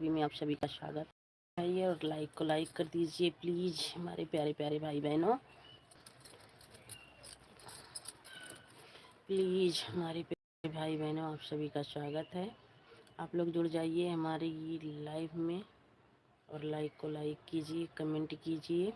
भी में आप सभी का स्वागत है और लाइक को लाइक कर दीजिए प्लीज़ हमारे प्यारे प्यारे भाई बहनों। प्लीज़ हमारे प्यारे भाई बहनों आप सभी का स्वागत है। आप लोग जुड़ जाइए हमारी लाइव में और लाइक को लाइक कीजिए, कमेंट कीजिए।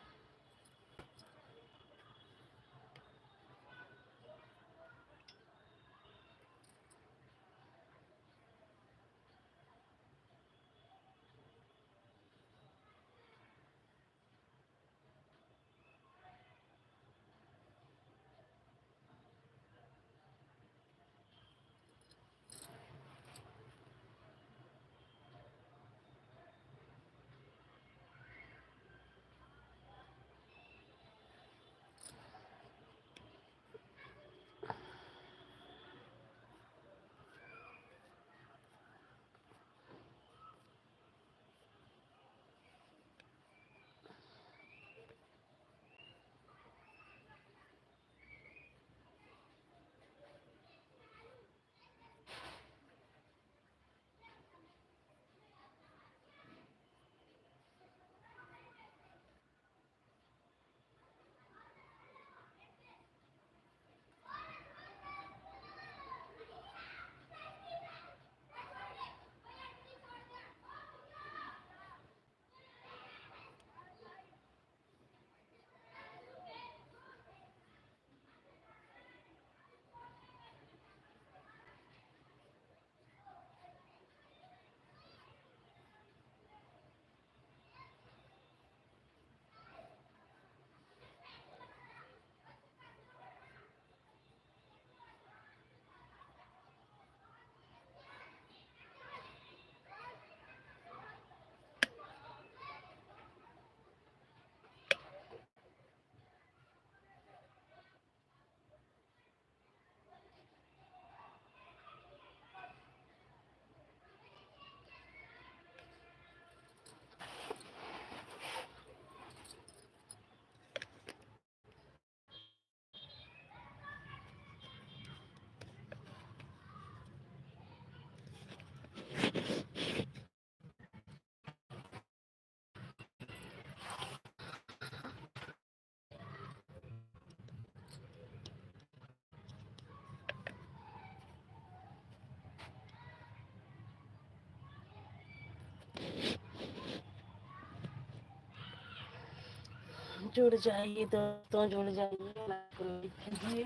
जुड़ जाइए दोस्तों, जुड़ जाइए, लाइक को लाइक कीजिए।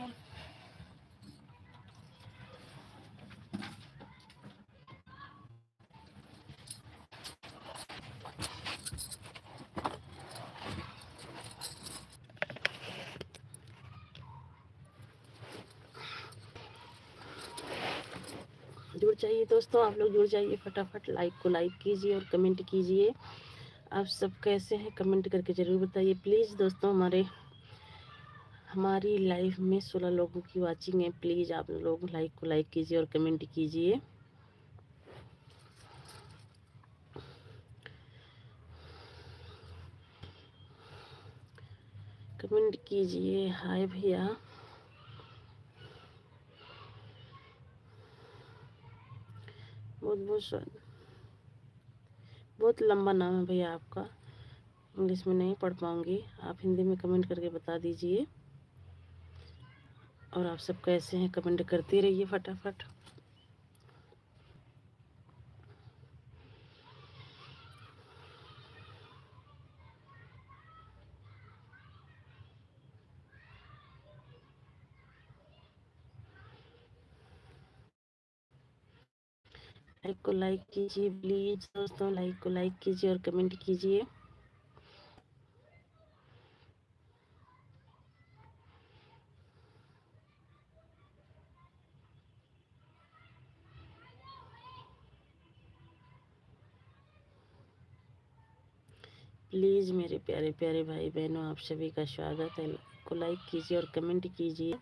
जुड़ जाइए दोस्तों, आप लोग जुड़ जाइए, फटाफट लाइक को लाइक कीजिए और कमेंट कीजिए। आप सब कैसे हैं कमेंट करके ज़रूर बताइए प्लीज़ दोस्तों। हमारी लाइव में 16 लोगों की वाचिंग है। प्लीज़ आप लोग लाइक को लाइक कीजिए और कमेंट कीजिए। कमेंट कीजिए। हाय भैया, बहुत बहुत बहुत लंबा नाम है भैया आपका, इंग्लिश में नहीं पढ़ पाऊँगी, आप हिंदी में कमेंट करके बता दीजिए। और आप सब कैसे हैं कमेंट करते रहिए फटाफट। लाइक को लाइक कीजिए प्लीज़ दोस्तों, लाइक को लाइक कीजिए और कमेंट कीजिए। प्लीज़ मेरे प्यारे प्यारे भाई बहनों आप सभी का स्वागत है। लाइक को लाइक कीजिए और कमेंट कीजिए।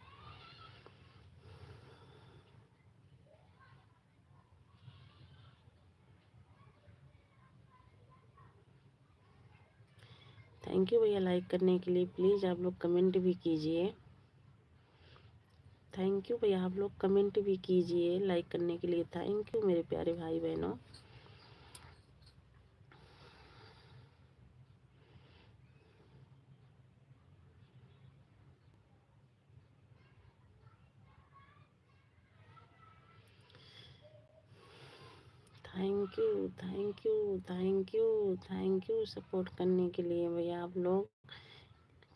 थैंक यू भैया लाइक करने के लिए। प्लीज़ आप लोग कमेंट भी कीजिए। थैंक यू भैया, आप लोग कमेंट भी कीजिए लाइक करने के लिए। थैंक यू मेरे प्यारे भाई बहनों। Thank you, thank you, thank you, thank you support करने के लिए। भैया आप लोग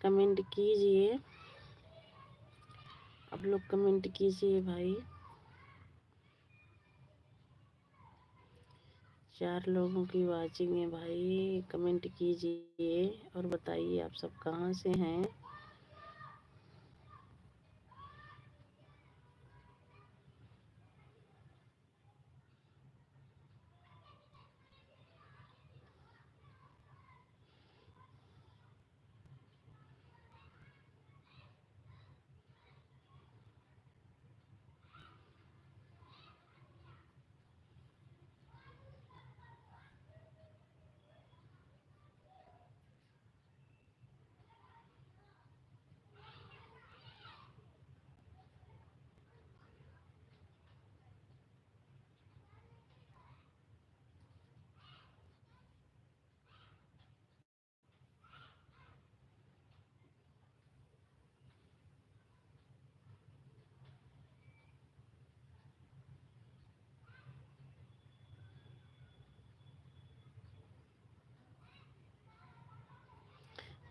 कमेंट कीजिए, आप लोग कमेंट कीजिए भाई। 4 लोगों की वाचिंग है भाई, कमेंट कीजिए और बताइए आप सब कहाँ से हैं।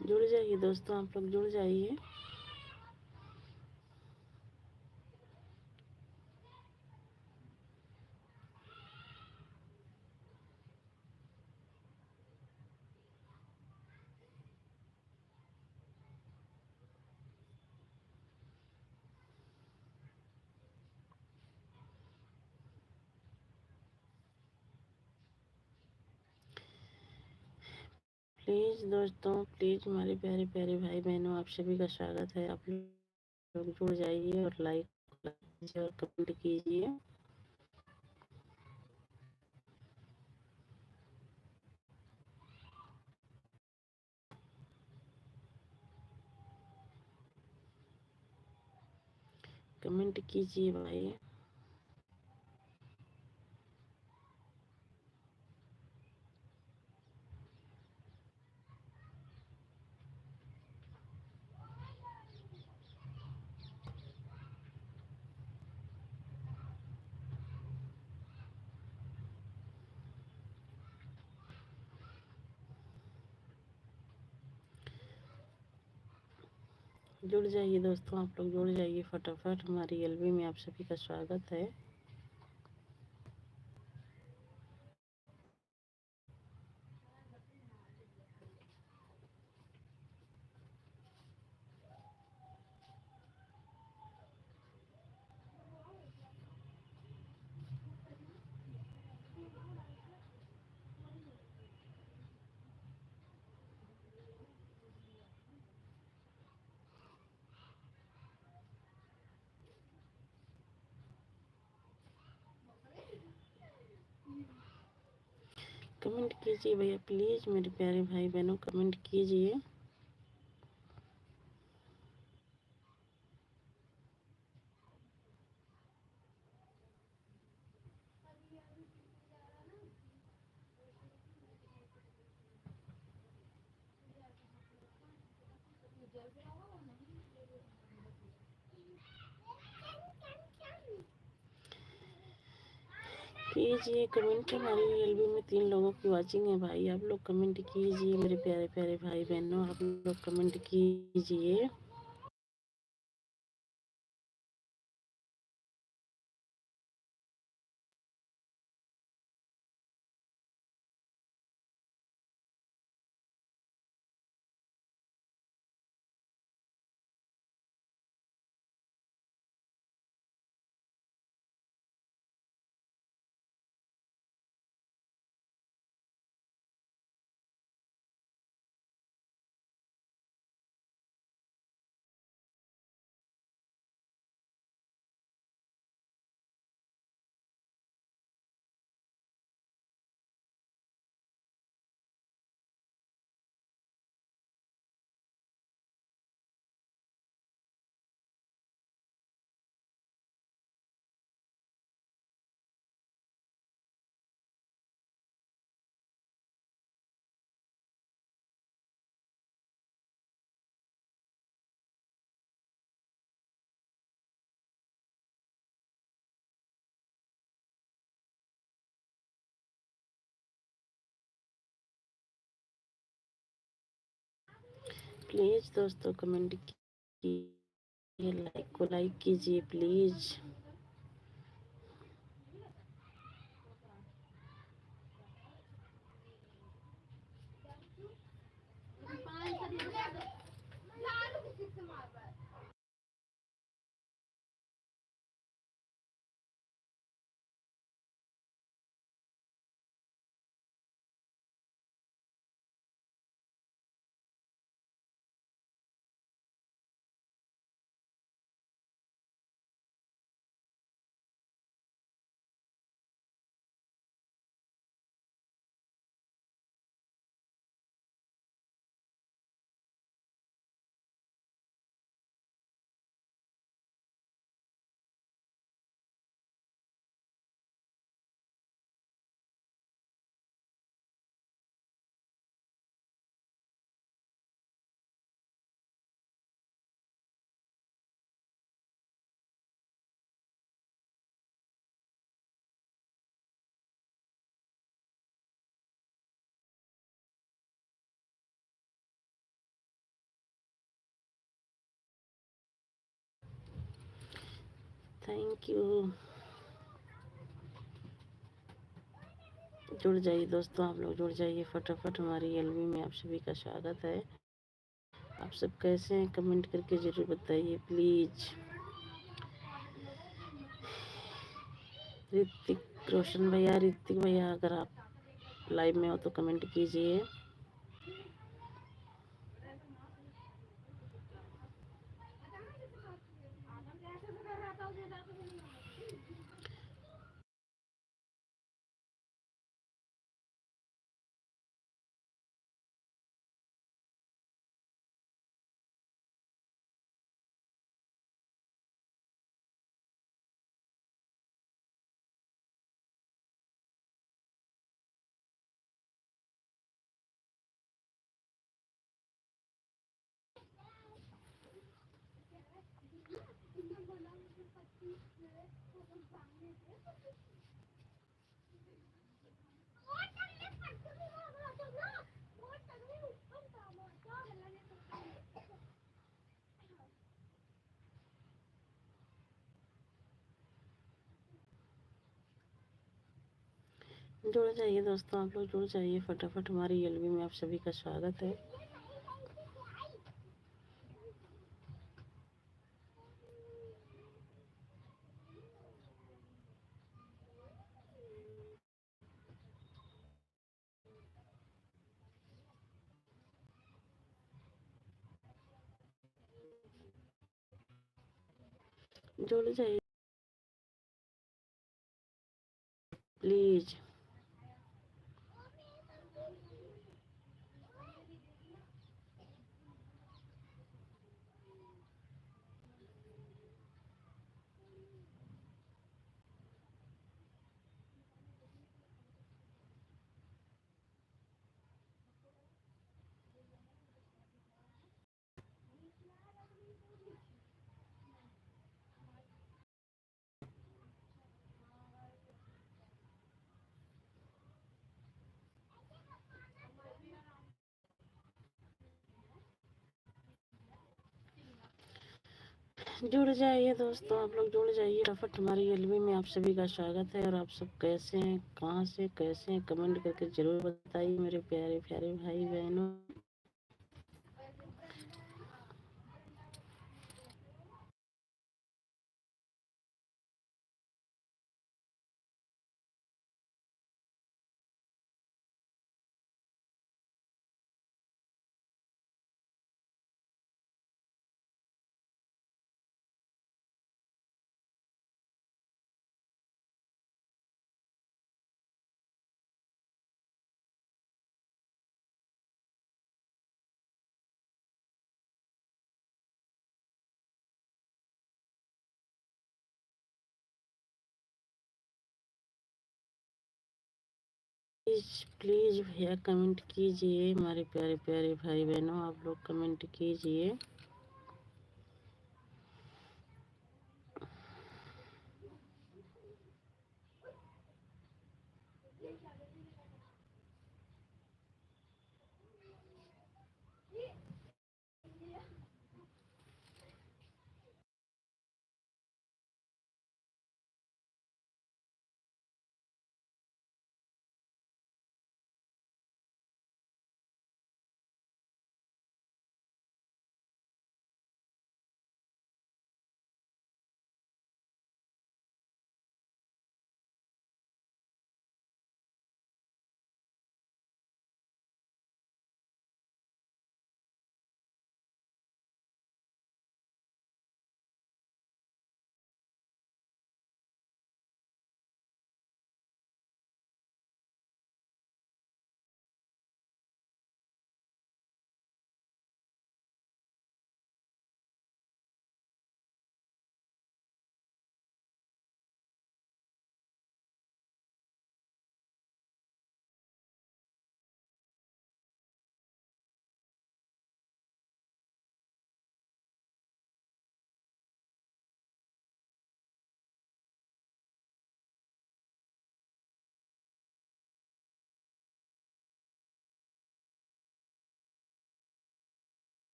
जुड़ जाइए दोस्तों, आप लोग जुड़ जाइए। प्लीज़ दोस्तों, प्लीज़ हमारे प्यारे प्यारे भाई बहनों, आप सभी का स्वागत है। आप लोग जुड़ जाइए और लाइक कीजिए और कमेंट कीजिए। कमेंट कीजिए भाई। जुड़ जाइए दोस्तों, आप लोग जुड़ जाइए फटाफट। हमारी एलबी में आप सभी का स्वागत है। कमेंट कीजिए भैया प्लीज़, मेरे प्यारे भाई बहनों कमेंट कीजिए। कीजिए कमेंट। हमारी एलबी में 3 लोगों की वाचिंग है भाई, आप लोग कमेंट कीजिए। मेरे प्यारे प्यारे भाई बहनों, आप लोग कमेंट कीजिए। प्लीज़ दोस्तों कमेंट कीजिए, लाइक को लाइक कीजिए प्लीज़। Thank you. जुड़ जाइए दोस्तों, आप लोग जुड़ जाइए फटाफट। हमारी एलबी में आप सभी का स्वागत है। आप सब कैसे हैं कमेंट करके ज़रूर बताइए प्लीज़। ऋतिक रोशन भैया, ऋतिक भैया अगर आप लाइव में हो तो कमेंट कीजिए। जुड़ जाइए दोस्तों, आप लोग जुड़ जाइए फटाफट। हमारी एलबी में आप सभी का स्वागत है। जुड़ जाइए प्लीज़। जुड़ जाइए दोस्तों, आप लोग जुड़ जाइए फटाफट। हमारी एलबी में आप सभी का स्वागत है। और आप सब कैसे हैं, कहाँ से कैसे हैं, कमेंट करके ज़रूर बताइए मेरे प्यारे प्यारे भाई बहनों। प्लीज़ प्लीज़ भैया कमेंट कीजिए, हमारे प्यारे प्यारे भाई बहनों आप लोग कमेंट कीजिए।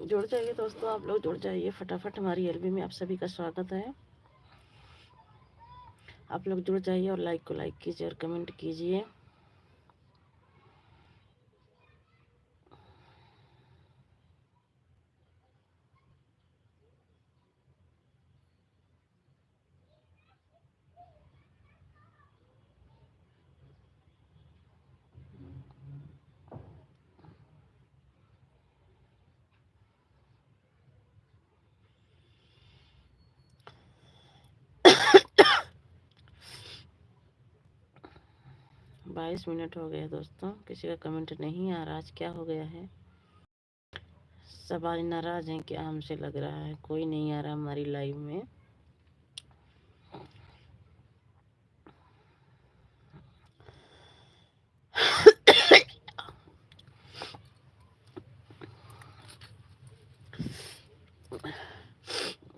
जुड़ जाइए दोस्तों, आप लोग जुड़ जाइए फटाफट, हमारी एलबी में आप सभी का स्वागत है। आप लोग जुड़ जाइए और लाइक को लाइक कीजिए और कमेंट कीजिए। बाईस मिनट हो गए दोस्तों, किसी का कमेंट नहीं आ रहा, आज क्या हो गया है? सब आज नाराज हैं क्या हमसे? लग रहा है कोई नहीं आ रहा हमारी लाइव में।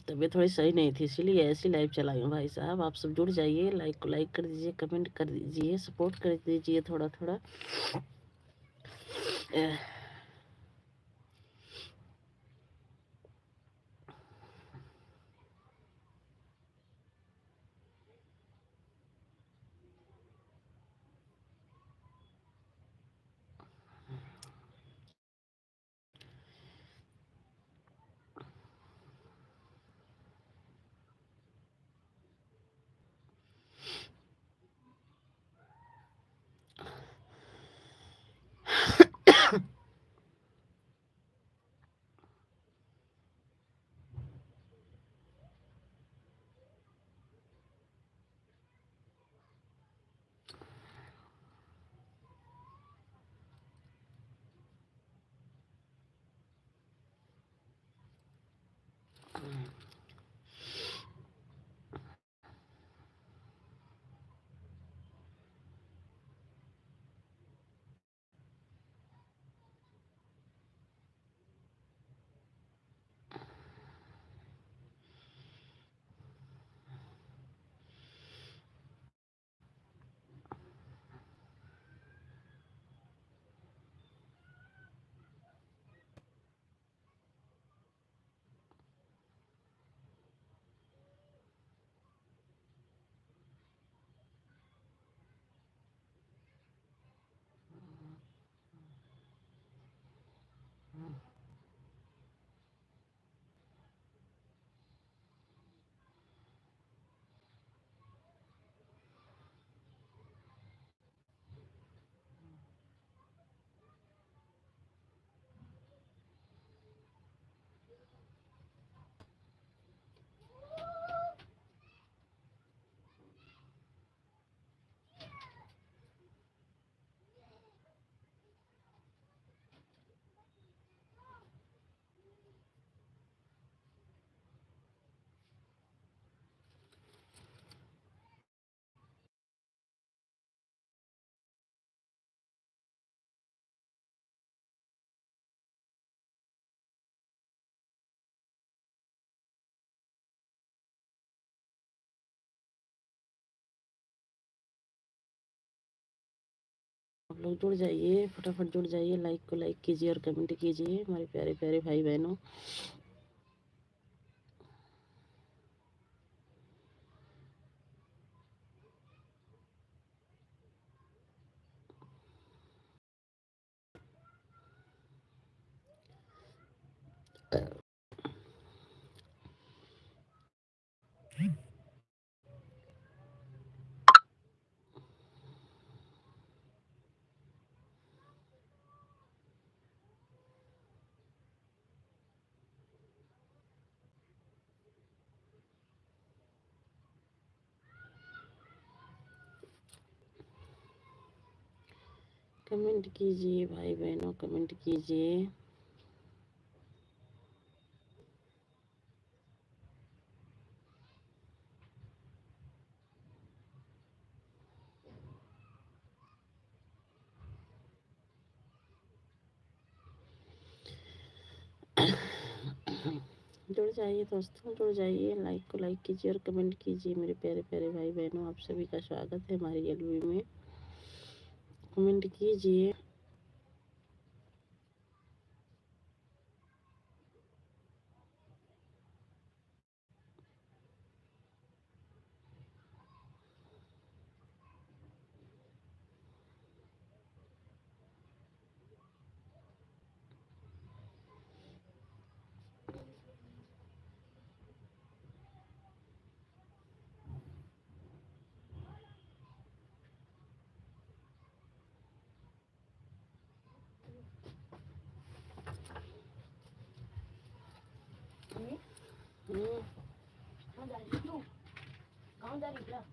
तबीयत थोड़ी सही नहीं थी, इसीलिए ऐसी लाइव चलाई हूँ भाई साहब। आप सब जुड़ जाइए, लाइक को लाइक कर दीजिए, कमेंट कर दीजिए, सपोर्ट कर दीजिए थोड़ा थोड़ा। आप लोग जुड़ जाइए, फटाफट जुड़ जाइए, लाइक को लाइक कीजिए और कमेंट कीजिए हमारे प्यारे प्यारे भाई बहनों। कमेंट कीजिए भाई बहनों, कमेंट कीजिए। जुड़ जाइए दोस्तों, जुड़ जाइए, लाइक को लाइक कीजिए और कमेंट कीजिए मेरे प्यारे प्यारे भाई बहनों। आप सभी का स्वागत है हमारी एलबी में, कमेंट कीजिए। कहाँ जा रही तू? कहाँ जा रही क्या?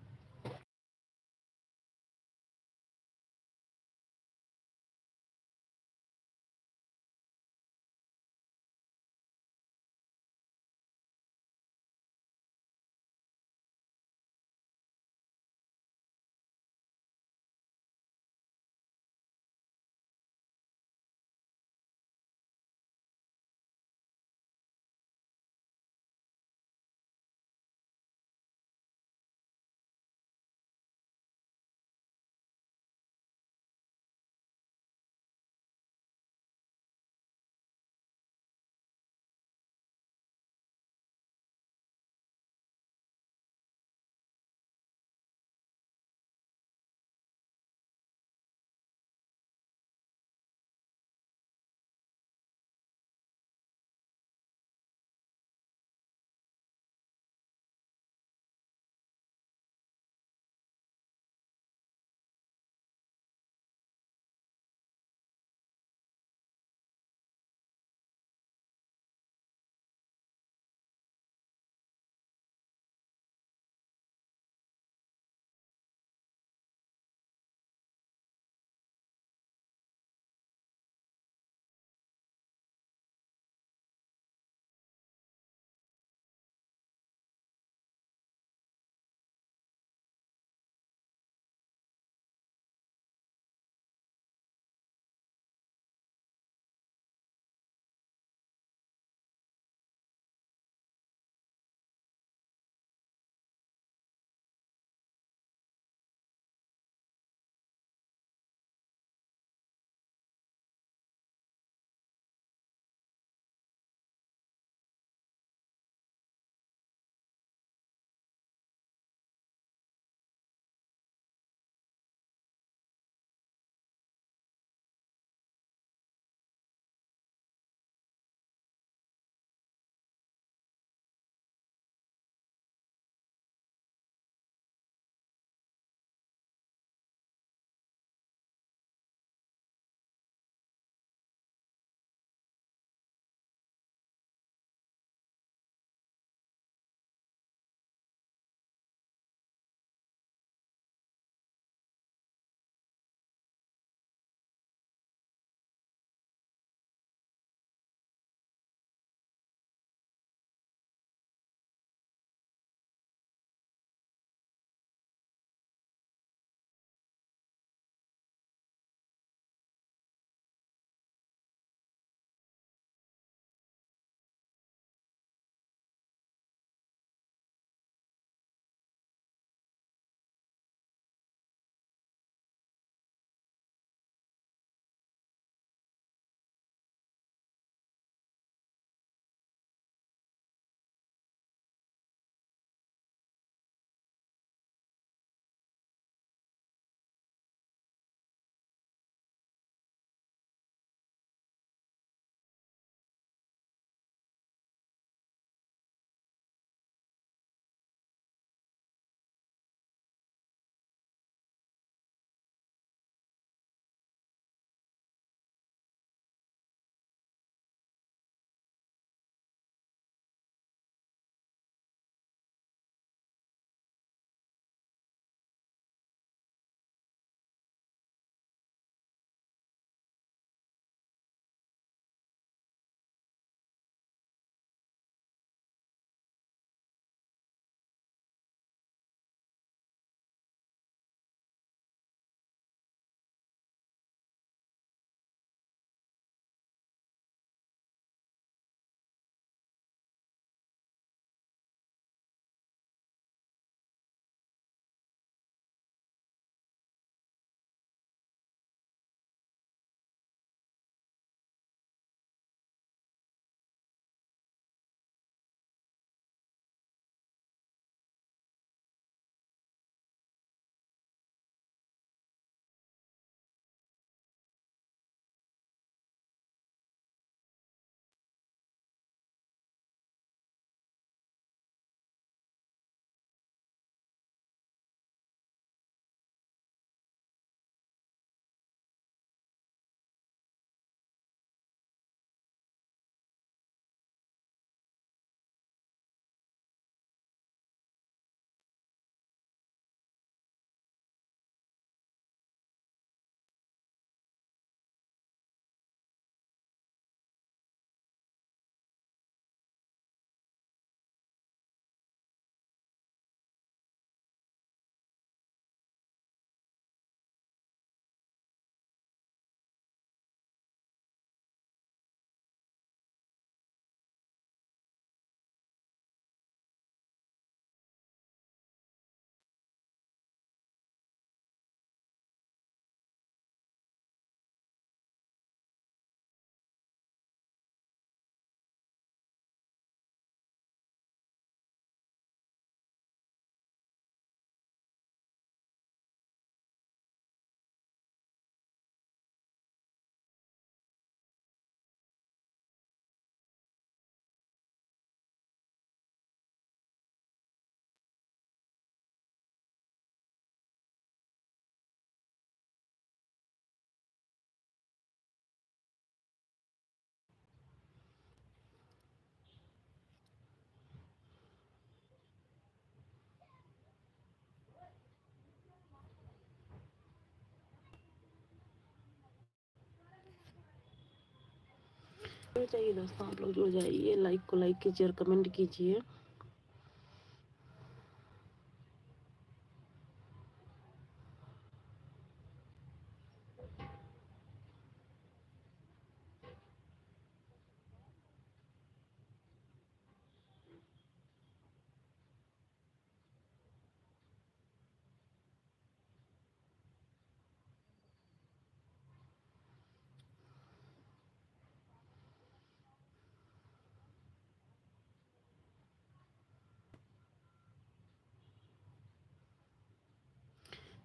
जुड़ जाइए दोस्तों, आप लोग जुड़ जाइए, लाइक को लाइक कीजिए और कमेंट कीजिए।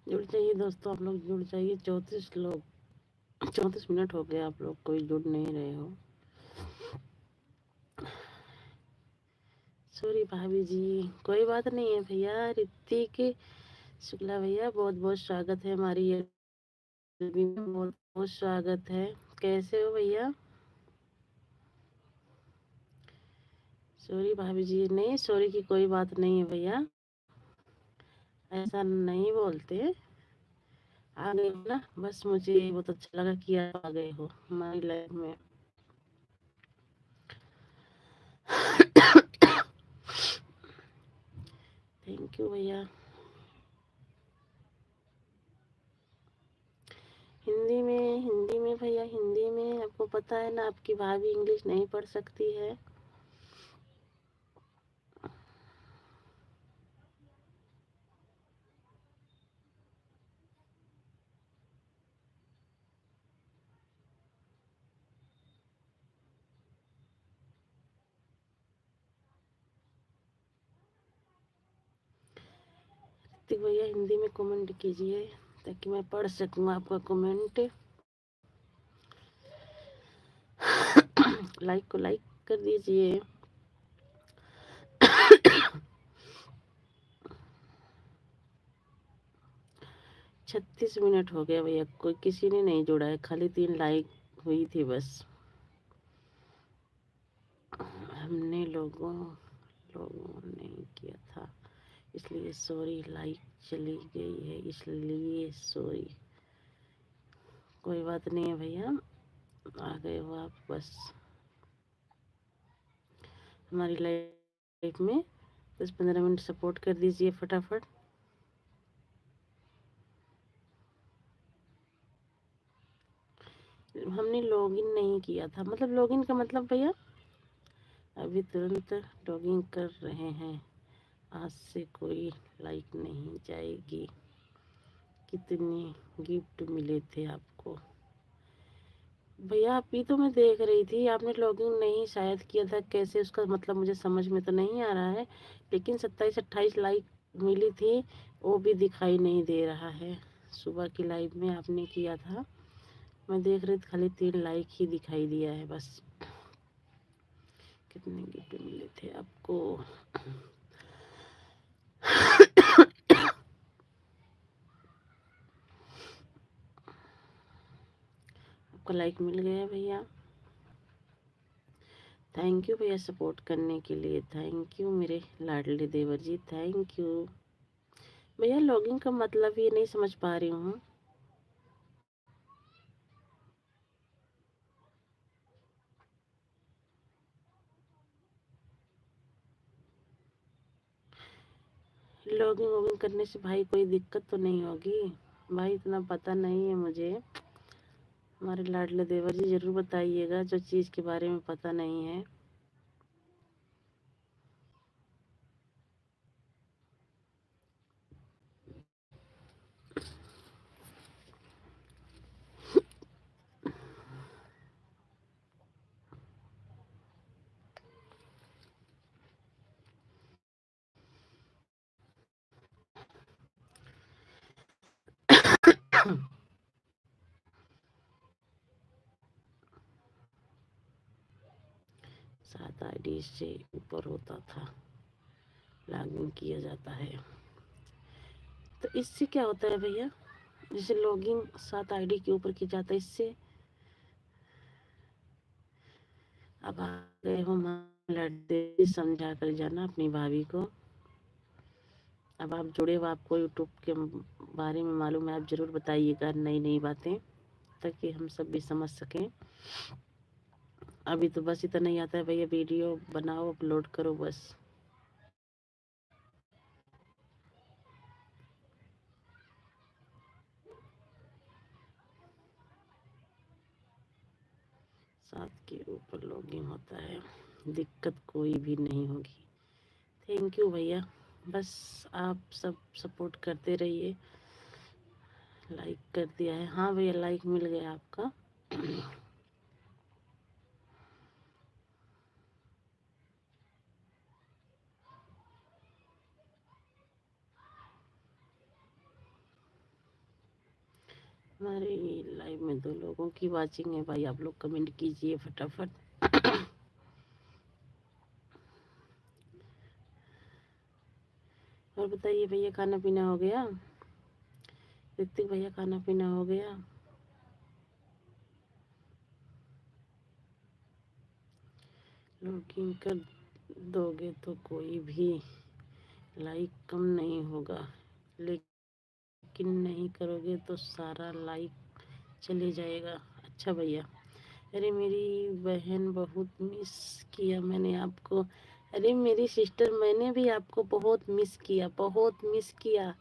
जुड़ जाइए दोस्तों, आप लोग जुड़ जाइए। 34 मिनट हो गए, आप लोग कोई जुड़ नहीं रहे हो। सॉरी भाभी जी, कोई बात नहीं है भैया। ऋतिक शुक्ला भैया, बहुत बहुत स्वागत है हमारी ये में, बहुत बहुत स्वागत है। कैसे हो भैया? सॉरी भाभी जी, नहीं सॉरी की कोई बात नहीं है भैया, ऐसा नहीं बोलते। आ गए हो ना, बस मुझे बहुत अच्छा लगा कि आप आ गए हो हमारी लाइफ में। थैंक यू भैया। हिंदी में भैया, हिंदी में आपको पता है ना, आपकी भाभी इंग्लिश नहीं पढ़ सकती है। ऋतिक भैया हिंदी में कमेंट कीजिए ताकि मैं पढ़ सकूं आपका कमेंट। लाइक को लाइक कर दीजिए। 36 मिनट हो गया भैया, कोई किसी ने नहीं जोड़ा है, खाली 3 लाइक हुई थी बस। हमने लोगों ने किया था, इसलिए सॉरी, लाइक चली गई है इसलिए सॉरी। कोई बात नहीं है भैया, आ गए हो आप, बस हमारी लाइफ में 10-15 मिनट सपोर्ट कर दीजिए फटाफट। हमने लॉगिन नहीं किया था, मतलब लॉगिन का मतलब भैया अभी तुरंत लॉगिन कर रहे हैं, आज से कोई लाइक नहीं जाएगी। कितने गिफ्ट मिले थे आपको भैया? अभी तो मैं देख रही थी, आपने लॉगिन नहीं शायद किया था, कैसे उसका मतलब मुझे समझ में तो नहीं आ रहा है, लेकिन 27-28 लाइक मिली थी, वो भी दिखाई नहीं दे रहा है। सुबह की लाइव में आपने किया था, मैं देख रही थी, खाली 3 लाइक ही दिखाई दिया है बस। कितने गिफ्ट मिले थे आपको? आपका लाइक मिल गया भैया, थैंक यू भैया सपोर्ट करने के लिए, थैंक यू मेरे लाडले देवर जी, थैंक यू भैया। लॉगिन का मतलब ये नहीं समझ पा रही हूँ। लॉगिन वॉगिन करने से भाई कोई दिक्कत तो नहीं होगी भाई? इतना पता नहीं है मुझे, हमारे लाडले देवर जी जरूर बताइएगा जो चीज़ के बारे में पता नहीं है। सात आईडी से ऊपर होता था, लॉगिन किया जाता है, तो इससे क्या होता है भैया? जैसे लॉगिन 7 आईडी के ऊपर किया जाता है, इससे अब आ गए हो लड़ते, समझा कर जाना अपनी भाभी को। अब आप जुड़े हो, आपको यूट्यूब के बारे में मालूम है, आप जरूर बताइएगा नई नई बातें, ताकि हम सब भी समझ सकें। अभी तो बस इतना ही आता है भैया, वीडियो बनाओ अपलोड करो बस। सात के ऊपर लॉगिन होता है, दिक्कत कोई भी नहीं होगी। थैंक यू भैया, बस आप सब सपोर्ट करते रहिए। लाइक कर दिया है? हाँ भैया, लाइक मिल गया आपका। हमारे लाइव में 2 लोगों की वाचिंग है भाई, आप लोग कमेंट कीजिए फटाफट। और बताइए भैया, खाना पीना हो गया? ऋतिक भैया, खाना पीना हो गया? लॉगिन कर दोगे तो कोई भी लाइक कम नहीं होगा, लेकिन नहीं करोगे तो सारा लाइक चले जाएगा। अच्छा भैया। अरे मेरी बहन, बहुत मिस किया मैंने आपको। अरे मेरी सिस्टर, मैंने भी आपको बहुत मिस किया, बहुत मिस किया।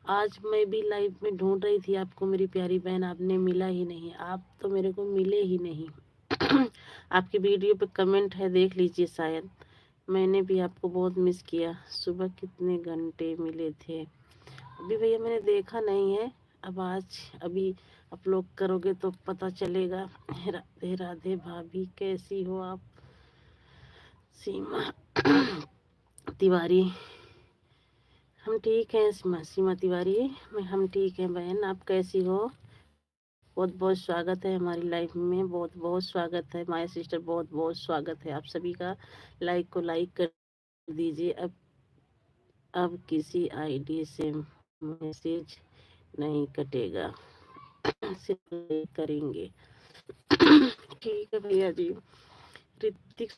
आज मैं भी लाइव में ढूंढ रही थी आपको मेरी प्यारी बहन, आपने मिला ही नहीं, आप तो मेरे को मिले ही नहीं। आपकी वीडियो पे कमेंट है, देख लीजिए शायद। मैंने भी आपको बहुत मिस किया। सुबह कितने घंटे मिले थे? अभी भैया मैंने देखा नहीं है। अब आज अभी अपलोड करोगे तो पता चलेगा। राधे राधे भाभी, कैसी हो आप? सीमा तिवारी, हम ठीक हैं। सीमा तिवारी, हम ठीक हैं बहन, आप कैसी हो? बहुत बहुत स्वागत है हमारी लाइफ में, बहुत बहुत स्वागत है माय सिस्टर, बहुत बहुत स्वागत है आप सभी का। लाइक को लाइक कर दीजिए। अब किसी आईडी से मैसेज नहीं कटेगा, सिर्फ करेंगे। ठीक है भैया जी। ऋतिक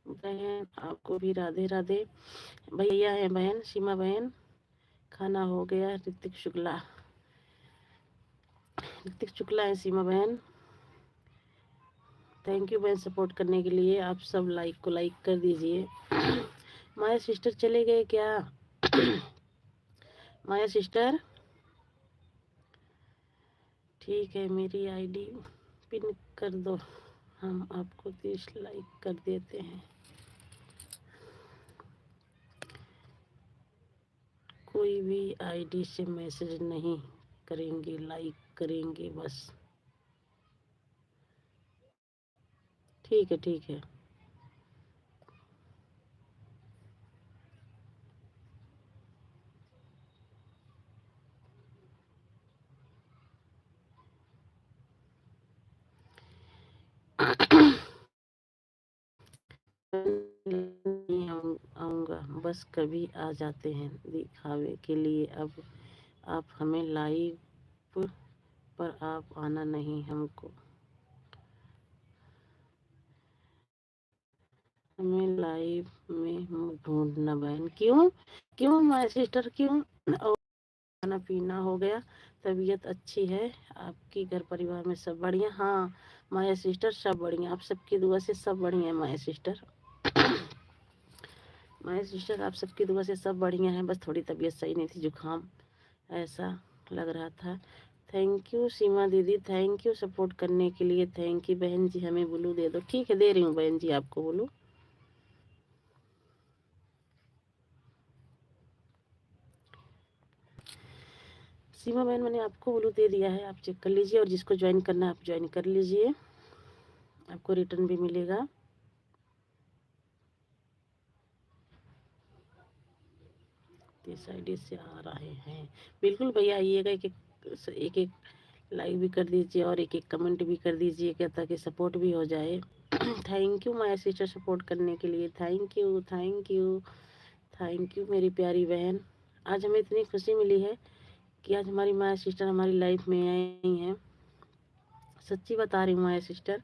बहन, आपको भी राधे राधे। भैया है बहन, सीमा बहन, खाना हो गया? ऋतिक शुक्ला है सीमा बहन। थैंक यू बहन सपोर्ट करने के लिए। आप सब लाइक को लाइक कर दीजिए। माया सिस्टर चले गए क्या? माया सिस्टर, ठीक है, मेरी आईडी पिन कर दो, हम आपको 30 लाइक कर देते हैं। कोई भी आईडी से मैसेज नहीं करेंगे, लाइक करेंगे बस। ठीक है, ठीक है। नहीं आऊँगा, बस कभी आ जाते हैं दिखावे के लिए। अब आप हमें लाइव पर आप आना नहीं हमको, हमें लाइव में ढूंढना बहन। क्यों? क्यों माय सिस्टर, क्यों? और खाना पीना हो गया? तबीयत अच्छी है आपकी? घर परिवार में सब बढ़िया? हाँ माय सिस्टर, सब बढ़िया, आप सबकी दुआ से सब बढ़िया है माय सिस्टर। माय सिस्टर, आप सबकी दुआ से सब बढ़िया है, बस थोड़ी तबीयत सही नहीं थी, जुकाम ऐसा लग रहा था। थैंक यू सीमा दीदी, थैंक यू सपोर्ट करने के लिए। थैंक यू बहन जी, हमें ब्लू दे दो। ठीक है, दे रही हूँ बहन जी आपको ब्लू। सीमा बहन, मैंने आपको ब्लू दे दिया है, आप चेक कर लीजिए, और जिसको ज्वाइन करना है आप ज्वाइन कर लीजिए, आपको रिटर्न भी मिलेगा। इस आईडी से आ रहे हैं, बिल्कुल भैया आइएगा। एक एक लाइक भी कर दीजिए और एक एक कमेंट भी कर दीजिएगा, ताकि सपोर्ट भी हो जाए। Thank you my sister support करने के लिए। Thank you, thank you, thank you मेरी प्यारी बहन। आज हमें इतनी खुशी मिली है कि आज हमारी माय सिस्टर हमारी लाइफ में आई हैं। सच्ची बता रही हूँ माय सिस्टर,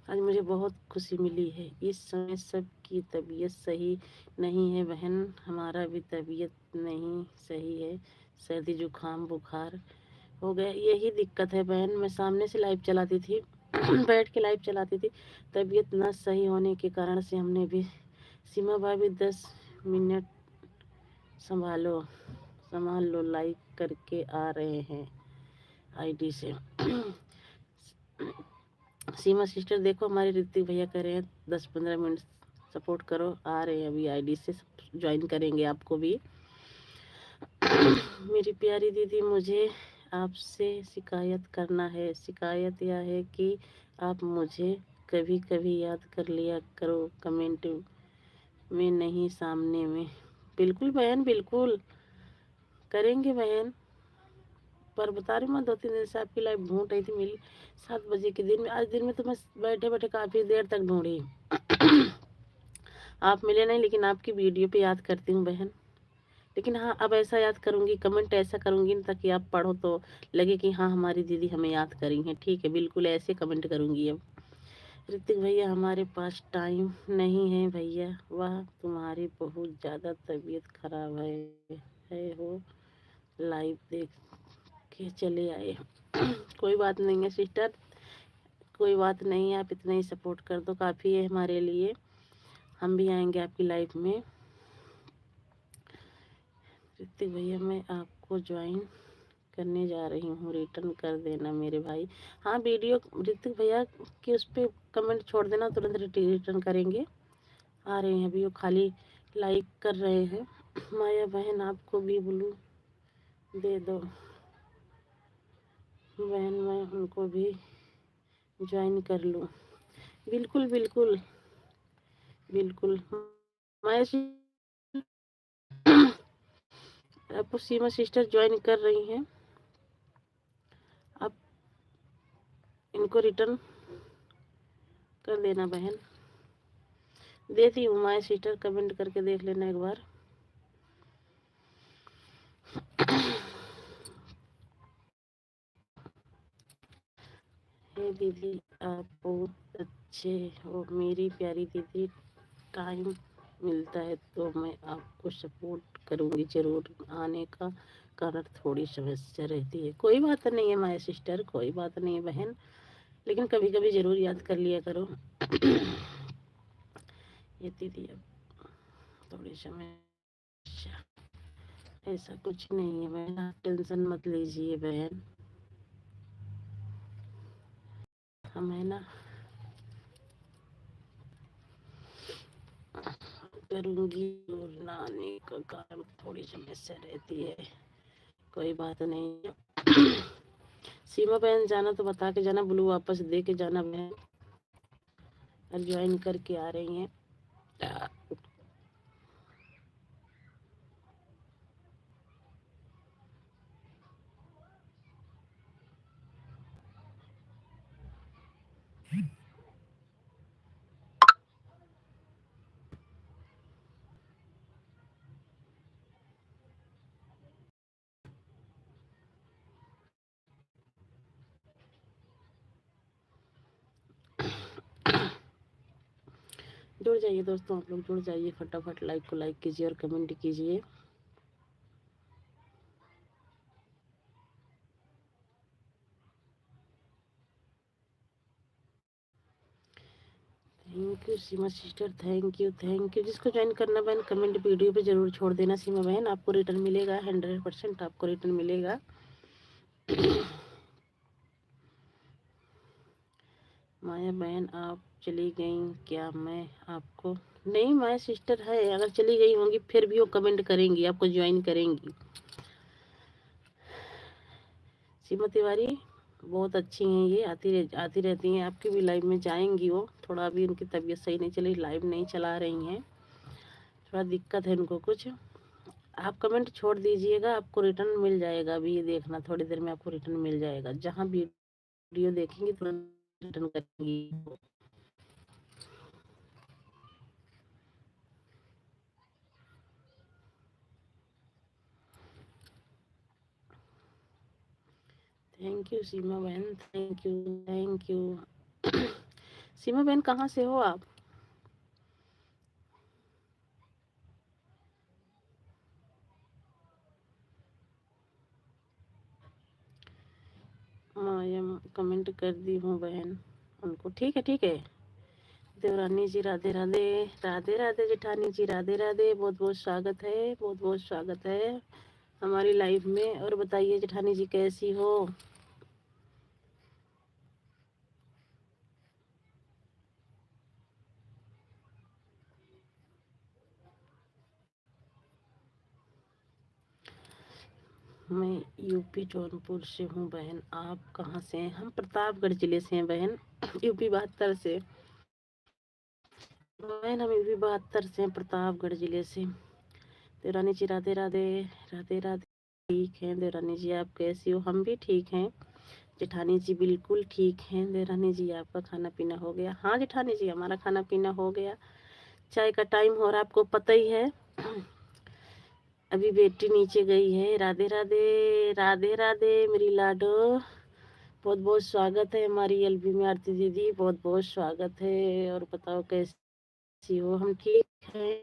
आज मुझे बहुत खुशी मिली है। इस समय सबकी तबीयत सही नहीं है बहन, हमारा भी तबीयत नहीं सही है, सर्दी जुकाम बुखार हो गया, यही दिक्कत है बहन। मैं सामने से लाइव चलाती थी, बैठ के लाइव चलाती थी। तबीयत न सही होने के कारण से हमने भी सीमा भाभी 10 मिनट संभालो संभाल लो, लाइक करके आ रहे हैं आईडी से। सीमा सिस्टर देखो, हमारे ऋतिक भैया कह रहे हैं 10-15 मिनट सपोर्ट करो, आ रहे हैं अभी आईडी से, ज्वाइन करेंगे आपको भी। मेरी प्यारी दीदी, मुझे आपसे शिकायत करना है। शिकायत यह है कि आप मुझे कभी कभी याद कर लिया करो, कमेंट में नहीं, सामने में। बिल्कुल बहन, बिल्कुल करेंगे बहन। पर बता रही हूँ मैं, 2-3 दिन से आपकी लाइव ढूंढ रही थी, मिली 7 बजे के दिन में। आज दिन में तो मैं बैठे बैठे काफ़ी देर तक ढूंढी। आप मिले नहीं, लेकिन आपकी वीडियो पे याद करती हूँ बहन। लेकिन हाँ, अब ऐसा याद करूँगी, कमेंट ऐसा करूँगी ताकि आप पढ़ो तो लगे कि हाँ, हमारी दीदी हमें याद करी हैं। ठीक है, बिल्कुल ऐसे कमेंट करूँगी अब। ऋतिक भैया, हमारे पास टाइम नहीं है भैया, वह तुम्हारी बहुत ज़्यादा तबीयत खराब है हो, लाइव देख के चले आए। कोई बात नहीं है सिस्टर, कोई बात नहीं है, आप इतना ही सपोर्ट कर दो, काफ़ी है हमारे लिए। हम भी आएंगे आपकी लाइफ में। ऋतिक भैया, मैं आपको ज्वाइन करने जा रही हूँ, रिटर्न कर देना मेरे भाई। हाँ, वीडियो ऋतिक भैया की उस पर कमेंट छोड़ देना, तुरंत रिटर्न करेंगे। आ रहे हैं अभी, वो खाली लाइक कर रहे हैं। माया बहन, आपको भी ब्लू दे दो बहन, मैं उनको भी ज्वाइन कर लूँ। बिल्कुल बिल्कुल बिल्कुल। माया आपको सीमा सिस्टर ज्वाइन कर रही हैं, आप इनको रिटर्न कर देना बहन। देती हूँ माया सिस्टर, कमेंट करके देख लेना एक बार। हे दीदी, आप बहुत अच्छे हो मेरी प्यारी दीदी। टाइम मिलता है तो मैं आपको सपोर्ट करूँगी ज़रूर। आने का कारण थोड़ी समस्या रहती है। कोई बात नहीं है माय सिस्टर, कोई बात नहीं है बहन, लेकिन कभी कभी ज़रूर याद कर लिया करो। ये दीदी, अब थोड़ी समस्या, ऐसा कुछ नहीं है बहन, आप टेंशन मत लीजिए बहन। हमें ना करूँगी, और ना आने का कारण थोड़ी समस्या रहती है। कोई बात नहीं है। सीमा बहन, जाना तो बता के जाना, ब्लू वापस दे के जाना बहन। और ज्वाइन करके आ रही हैं। जुड़ जाइए दोस्तों, आप लोग जुड़ जाइए, फटाफट लाइक को लाइक कीजिए और कमेंट कीजिए। Thank you Seema sister, thank you thank you. जिसको ज्वाइन करना बहन, कमेंट वीडियो पे जरूर छोड़ देना। सीमा बहन, आपको रिटर्न मिलेगा, 100% आपको रिटर्न मिलेगा। माया बहन, आप चली गई क्या? मैं आपको नहीं, माया सिस्टर है, अगर चली गई होंगी फिर भी वो कमेंट करेंगी, आपको ज्वाइन करेंगी। सीमा तिवारी बहुत अच्छी हैं, ये आती रहती हैं आपकी भी लाइव में, जाएंगी वो। थोड़ा अभी उनकी तबीयत सही नहीं चली, लाइव नहीं चला रही हैं, थोड़ा दिक्कत है उनको कुछ। आप कमेंट छोड़ दीजिएगा, आपको रिटर्न मिल जाएगा। अभी ये देखना, थोड़ी देर में आपको रिटर्न मिल जाएगा। जहाँ वीडियो देखेंगी तुरंत रिटर्न करेंगी। थैंक यू सीमा बहन, थैंक यू थैंक यू। सीमा बहन, कहाँ से हो आप? माया, कमेंट कर दी हूँ बहन। उनको। ठीक है ठीक है। देवरानी जी राधे राधे। राधे राधे जेठानी जी राधे राधे। बहुत बहुत स्वागत है, बहुत बहुत स्वागत है हमारी लाइफ में। और बताइए जेठानी जी कैसी हो? मैं यूपी जौनपुर से हूँ बहन। आप कहाँ से हैं? हम प्रतापगढ़ जिले से हैं बहन। यूपी 72 से। बहन हम यूपी 72 से हैं, प्रतापगढ़ जिले से। देवरानी जी राधे राधे। राधे राधे। ठीक है देवरानी जी, आप कैसी हो? हम भी ठीक हैं। जेठानी जी बिल्कुल ठीक हैं। देवरानी जी आपका खाना पीना हो गया? हाँ जेठानी जी हमारा खाना पीना हो गया। चाय का टाइम हो रहा, आपको पता ही है। अभी बेटी नीचे गई है। राधे राधे। राधे राधे मेरी लाडो। बहुत बहुत स्वागत है हमारी एलबी में आरती दीदी, बहुत बहुत स्वागत है। और बताओ कैसी हो? हम ठीक हैं।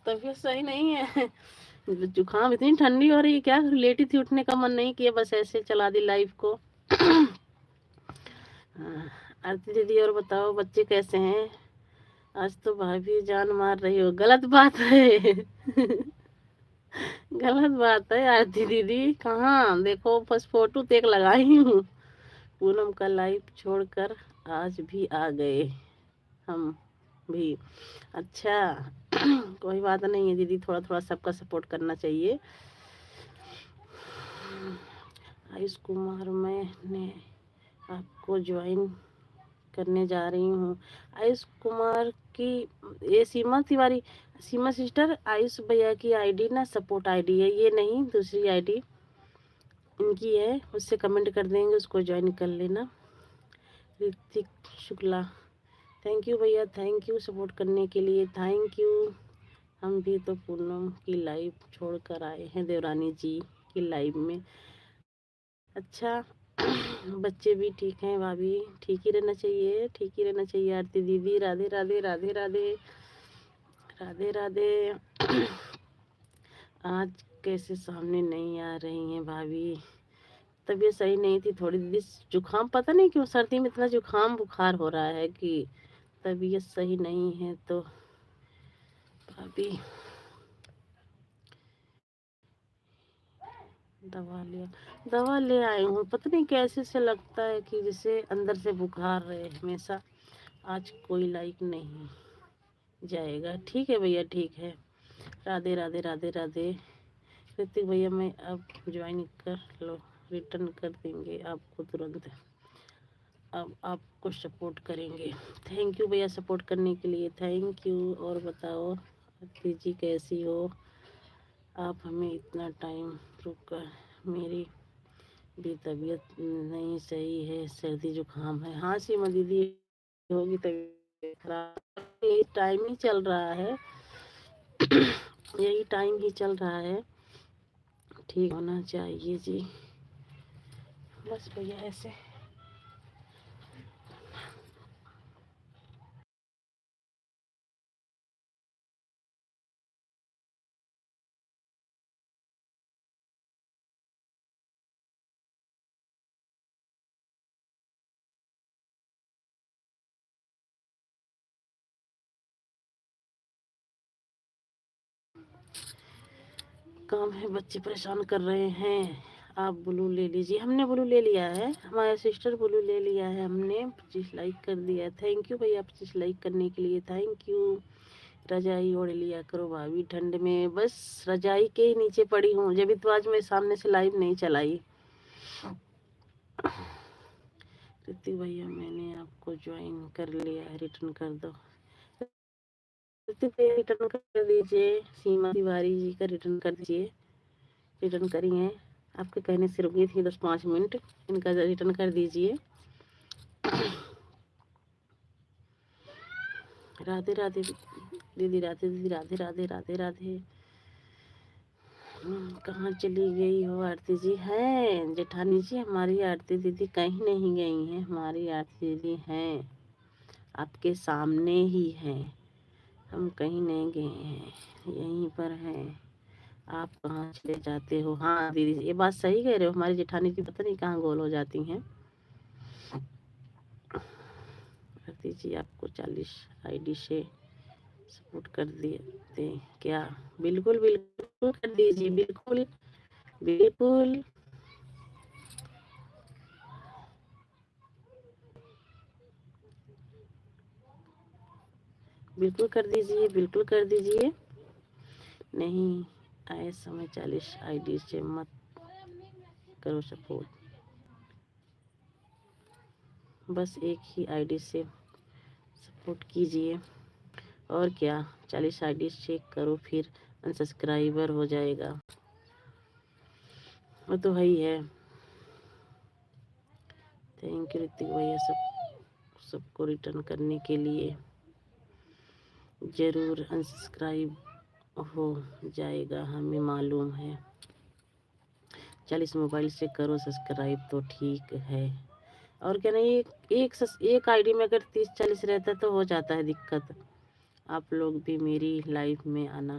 तबीयत सही नहीं है। जुकाम, इतनी ठंडी हो रही है, क्या लेटी थी, उठने का मन नहीं किया, बस ऐसे चला दी लाइफ को। हाँ, आरती दीदी और बताओ बच्चे कैसे हैं? आज तो भाभी जान मार रही हो, गलत बात है। गलत बात है आरती दीदी। कहाँ देखो, बस फोटो तो एक लगाई हूँ। पूनम का लाइव छोड़कर आज भी आ गए हम भी। अच्छा। कोई बात नहीं है दीदी, थोड़ा थोड़ा सबका सपोर्ट करना चाहिए। आयुष कुमार, मैंने आपको ज्वाइन करने जा रही हूँ। आयुष कुमार की, ये सीमा तिवारी, सीमा सिस्टर, आयुष भैया की आईडी ना सपोर्ट आईडी है, ये नहीं दूसरी आईडी इनकी है, उससे कमेंट कर देंगे, उसको ज्वाइन कर लेना। ऋतिक शुक्ला, थैंक यू भैया, थैंक यू सपोर्ट करने के लिए, थैंक यू। हम भी तो पूनम की लाइव छोड़कर आए हैं देवरानी जी की लाइव में। अच्छा। बच्चे भी ठीक हैं भाभी? ठीक ही रहना चाहिए, ठीक ही रहना चाहिए। आरती दीदी राधे राधे। राधे राधे। राधे राधे। आज कैसे सामने नहीं आ रही हैं भाभी? तबीयत सही नहीं थी थोड़ी दीदी, जुकाम, पता नहीं क्यों सर्दी में इतना जुकाम बुखार हो रहा है कि तबीयत सही नहीं है तो भाभी दवा लिया। दवा ले आई हूँ, पता नहीं कैसे से लगता है कि जैसे अंदर से बुखार रहे हमेशा। आज कोई लाइक नहीं जाएगा। ठीक है भैया, ठीक है। राधे राधे। राधे राधे। ऋतिक भैया मैं अब ज्वाइन कर लो, रिटर्न कर देंगे आपको तुरंत। अब आपको सपोर्ट करेंगे। थैंक यू भैया सपोर्ट करने के लिए, थैंक यू। और बताओ आरती जी कैसी हो? आप हमें इतना टाइम रुक कर, मेरी भी तबीयत नहीं सही है, सर्दी जुकाम है। हाँ सीमा दीदी होगी तबीयत खराब, यही टाइम ही चल रहा है। यही टाइम ही चल रहा है, ठीक होना चाहिए जी। बस भैया ऐसे काम है, बच्चे परेशान कर रहे हैं। आप ब्लू ले लीजिए। हमने ब्लू ले लिया है, हमारा सिस्टर ब्लू ले लिया है हमने। 25 लाइक कर दिया, थैंक यू भैया 25 लाइक करने के लिए, थैंक यू। रजाई ओढ़ लिया करो भाभी ठंड में, बस रजाई के ही नीचे पड़ी हूँ, जब तो आज मैं सामने से लाइव नहीं चलाई। ऋतिक भैया मैंने आपको ज्वाइन कर लिया है, रिटर्न कर दो। ऋतिक भैया रिटर्न कर दीजिए, सीमा तिवारी जी का रिटर्न कर दीजिए। रिटर्न करी हैं, आपके कहने से रुकी थी 10-5 मिनट, इनका रिटर्न कर दीजिए। राधे राधे दीदी, राधे दीदी, राधे राधे। राधे राधे। कहाँ चली गई हो आरती जी? हैं जेठानी जी, हमारी आरती दीदी कहीं नहीं गई हैं, हमारी आरती दीदी हैं, आपके सामने ही हैं, हम कहीं नहीं गए हैं, यहीं पर हैं। आप कहाँ चले जाते हो? हाँ दीदी ये बात सही कह रहे हो, हमारी जेठानी जी पता नहीं कहाँ गोल हो जाती हैं। दीजिए, आपको 40 आईडी से सपोर्ट कर दिए क्या? बिल्कुल बिल्कुल कर दीजिए, बिल्कुल बिल्कुल। बिल्कुल कर दीजिए, बिल्कुल कर दीजिए। नहीं आए समय 40 आईडी से मत करो सपोर्ट, बस एक ही आईडी से सपोर्ट कीजिए। और क्या, 40 आईडी से करो फिर अनसब्सक्राइबर हो जाएगा, वो तो है ही है। थैंक यू ऋतिक भैया सबको रिटर्न करने के लिए। जरूर अनसब्सक्राइब हो जाएगा, हमें मालूम है। 40 मोबाइल से करो सब्सक्राइब तो ठीक है। और क्या नहीं, एक आईडी में अगर 30-40 रहता तो हो जाता है दिक्कत। आप लोग भी मेरी लाइफ में आना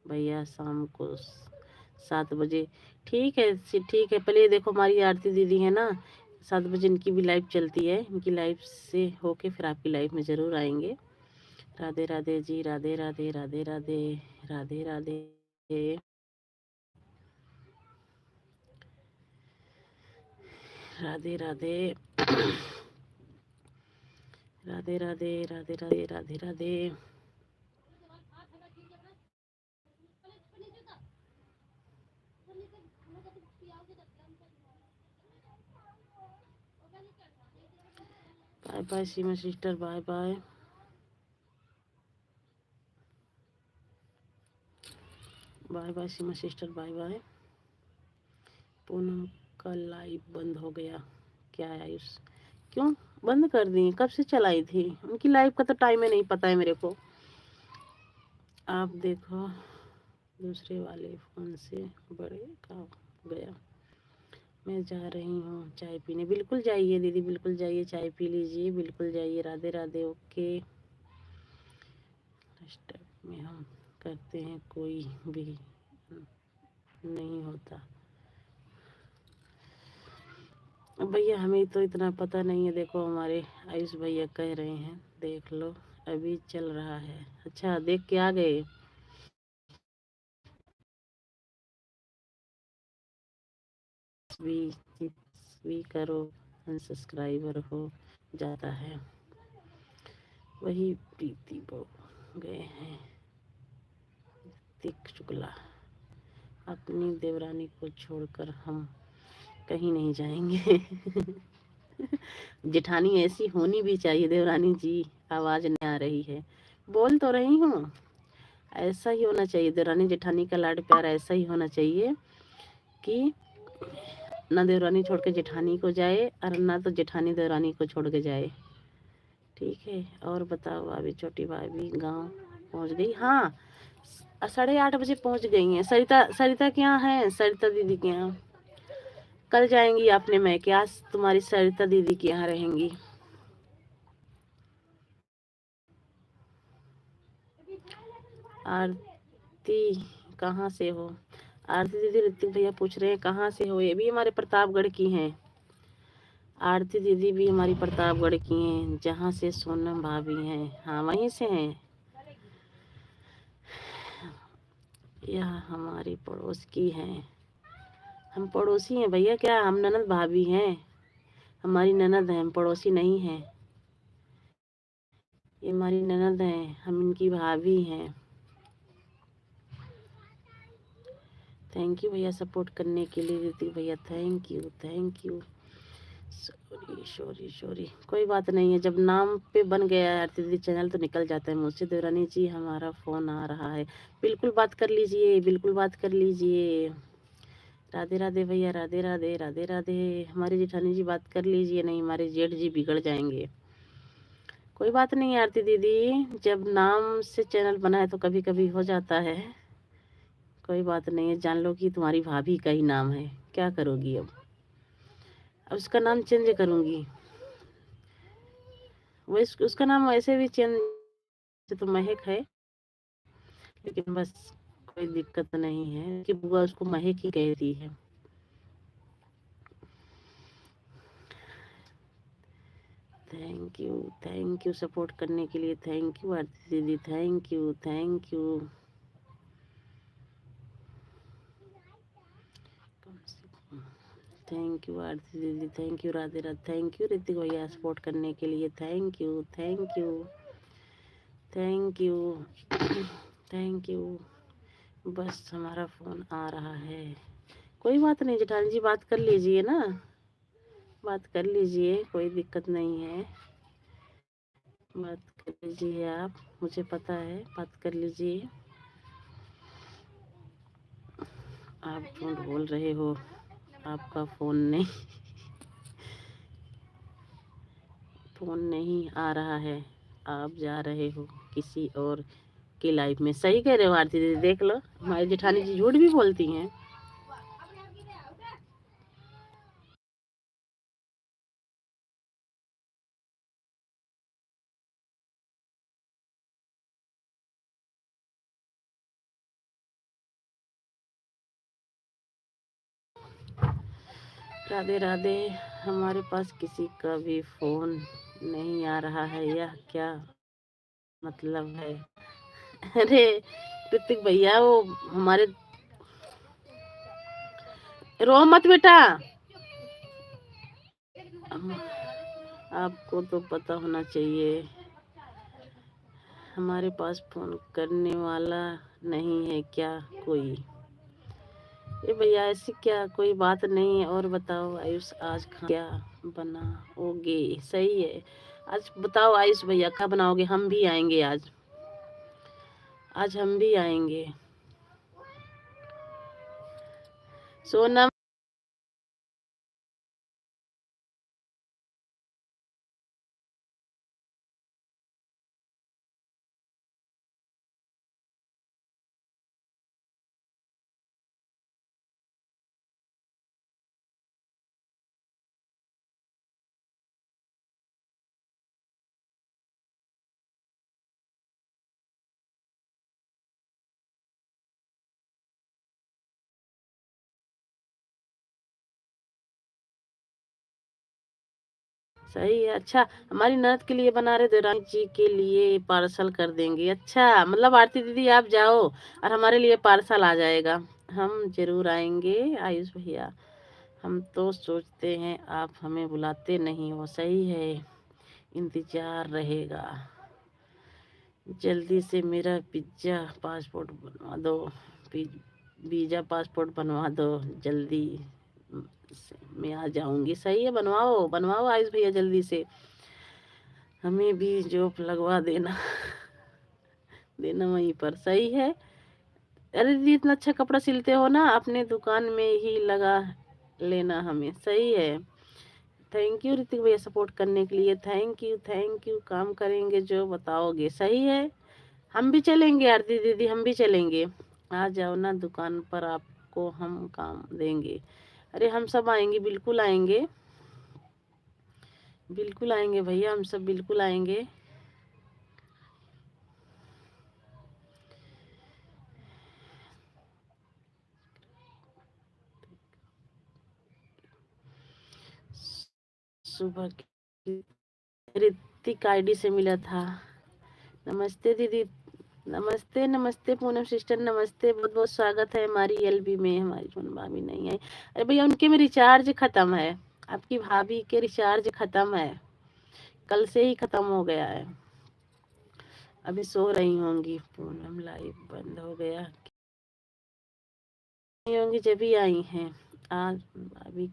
भैया, शाम को 7 बजे। ठीक है ठीक है। पहले देखो हमारी आरती दीदी है ना, 7 बजे इनकी भी लाइव चलती है। इनकी लाइव से होके फिर आपकी लाइव में ज़रूर आएंगे। Radhe Radhe ji, Radhe Radhe Radhe Radhe Radhe Radhe Radhe Radhe Radhe Radhe Radhe Radhe Radhe Radhe. Bye bye Seema sister, bye bye. Bye bye Seema sister, bye bye. Poonam का लाइव बंद हो गया क्या आयुष? क्यों बंद कर दी? कब से चलाई थी? उनकी लाइव का तो टाइम है नहीं पता है मेरे को। आप देखो दूसरे वाले फोन से बड़े का गया। मैं जा रही हूँ चाय पीने। बिल्कुल जाइए दीदी, बिल्कुल जाइए, चाय पी लीजिए, बिल्कुल जाइए। राधे राधे। ओके, स्टेप में हम करते हैं, कोई भी नहीं होता भैया, हमें तो इतना पता नहीं है। देखो हमारे आयुष भैया कह रहे हैं, देख लो अभी चल रहा है। अच्छा देख के आ गए। भी भी करो अनसब्सक्राइबर हो जाता है, वही प्रीति बो गए हैं। तिक शुक्ला, अपनी देवरानी को छोड़कर हम कहीं नहीं जाएंगे। जेठानी ऐसी होनी भी चाहिए देवरानी जी। आवाज नहीं आ रही है, बोल तो रही हूँ। ऐसा ही होना चाहिए, देवरानी जेठानी का लाड प्यार ऐसा ही होना चाहिए कि ना देवरानी छोड़ के जेठानी को जाए और ना तो जेठानी देवरानी को छोड़ के जाए। ठीक है, और बताओ भाभी, छोटी भाभी गांव पहुंच गई? हाँ 8:30 बजे पहुंच गई हैं। सरिता के यहाँ है, सरिता दीदी के यहाँ। कल जाएंगी अपने मैके, आज तुम्हारी सरिता दीदी के यहाँ रहेंगी। आरती कहाँ से हो? आरती दीदी ऋतिक भैया पूछ रहे हैं कहाँ से हो। ये भी हमारे प्रतापगढ़ की हैं। आरती दीदी भी हमारी प्रतापगढ़ की हैं, जहाँ से सोनम भाभी हैं। हाँ वहीं से हैं। यह हमारी पड़ोस की हैं। हम पड़ोसी हैं भैया, क्या हम ननद भाभी हैं? हमारी ननद है, हम पड़ोसी नहीं हैं। ये हमारी ननद है, हम इनकी भाभी हैं। थैंक यू भैया सपोर्ट करने के लिए ऋतिक भैया, thank you thank you. Sorry sorry sorry, कोई बात नहीं है। जब नाम पे बन गया है आरती दीदी चैनल तो निकल जाता है मुझसे। देवरानी जी हमारा फोन आ रहा है। बिल्कुल बात कर लीजिए, बिल्कुल बात कर लीजिए। राधे राधे भैया, राधे राधे राधे राधे। हमारी जेठानी जी बात कर लीजिए, नहीं हमारे जेठ जी बिगड़ जाएंगे। कोई बात नहीं आरती दीदी, जब नाम से चैनल बना है तो कभी कभी हो जाता है। कोई बात नहीं है, जान लो कि तुम्हारी भाभी का ही नाम है। क्या करोगी अब उसका नाम चेंज करूंगी। वो उसका नाम वैसे भी चेंज तो महक है, लेकिन बस कोई दिक्कत नहीं है कि बुआ उसको महक ही कहती है। थैंक यू सपोर्ट करने के लिए। थैंक यू आरती दीदी, thank you thank you. Thank you Aarti दीदी, thank you Radhe Radhe, thank you Hrithik भैया सपोर्ट करने के लिए। Thank you thank you thank you thank you. बस हमारा फ़ोन आ रहा है। कोई बात नहीं जेठानी जी, बात कर लीजिए ना, बात कर लीजिए, कोई दिक्कत नहीं है। बात कर लीजिए आप, मुझे पता है, बात कर लीजिए। आप झूठ बोल रहे हो, आपका फ़ोन नहीं आ रहा है, आप जा रहे हो किसी और की लाइफ में। सही कह रहे हो आरती दीदी, देख लो हमारी जेठानी जी झूठ भी बोलती हैं। राधे राधे। हमारे पास किसी का भी फ़ोन नहीं आ रहा है, यह क्या मतलब है? अरे ऋतिक भैया, वो हमारे, रो मत बेटा, आपको तो पता होना चाहिए हमारे पास फोन करने वाला नहीं है क्या कोई? ये भैया ऐसी क्या कोई बात नहीं है। और बताओ आयुष, आज क्या बनाओगे? सही है, आज बताओ आयुष भैया क्या बनाओगे? हम भी आएंगे आज, आज हम भी आएंगे। सोनम, सही है। अच्छा, हमारी ननद के लिए बना रहे, देवरानी जी के लिए पार्सल कर देंगे। अच्छा, मतलब आरती दीदी आप जाओ और हमारे लिए पार्सल आ जाएगा। हम जरूर आएंगे आयुष भैया। हम तो सोचते हैं आप हमें बुलाते नहीं हो। सही है, इंतजार रहेगा। जल्दी से मेरा पिज्जा पासपोर्ट बनवा दो, वीजा पासपोर्ट बनवा दो, जल्दी से मैं आ जाऊंगी। सही है, बनवाओ बनवाओ आयुष भैया जल्दी से, हमें भी जॉब लगवा देना, देना वहीं पर। सही है। अरे दीदी, इतना अच्छा कपड़ा सिलते हो ना, अपने दुकान में ही लगा लेना हमें। सही है। थैंक यू ऋतिक भैया सपोर्ट करने के लिए। Thank you. काम करेंगे जो बताओगे। सही है, हम भी चलेंगे आरती दीदी, हम भी चलेंगे। आ जाओ ना दुकान पर, आपको हम काम देंगे। अरे हम सब आएंगे, बिल्कुल आएंगे, बिल्कुल आएंगे भैया, हम सब बिल्कुल आएंगे। सुबह की ऋतिक आईडी से मिला था। नमस्ते दीदी, नमस्ते नमस्ते पूनम सिस्टर, नमस्ते, बहुत बहुत स्वागत है हमारी एलबी में। हमारी जोन भाभी नहीं आई। अरे भैया, उनके में रिचार्ज खत्म है, आपकी भाभी के रिचार्ज खत्म है, कल से ही खत्म हो गया है। अभी सो रही होंगी। पूनम लाइव बंद हो गया, नहीं होंगी जब भी आई हैं आज। अभी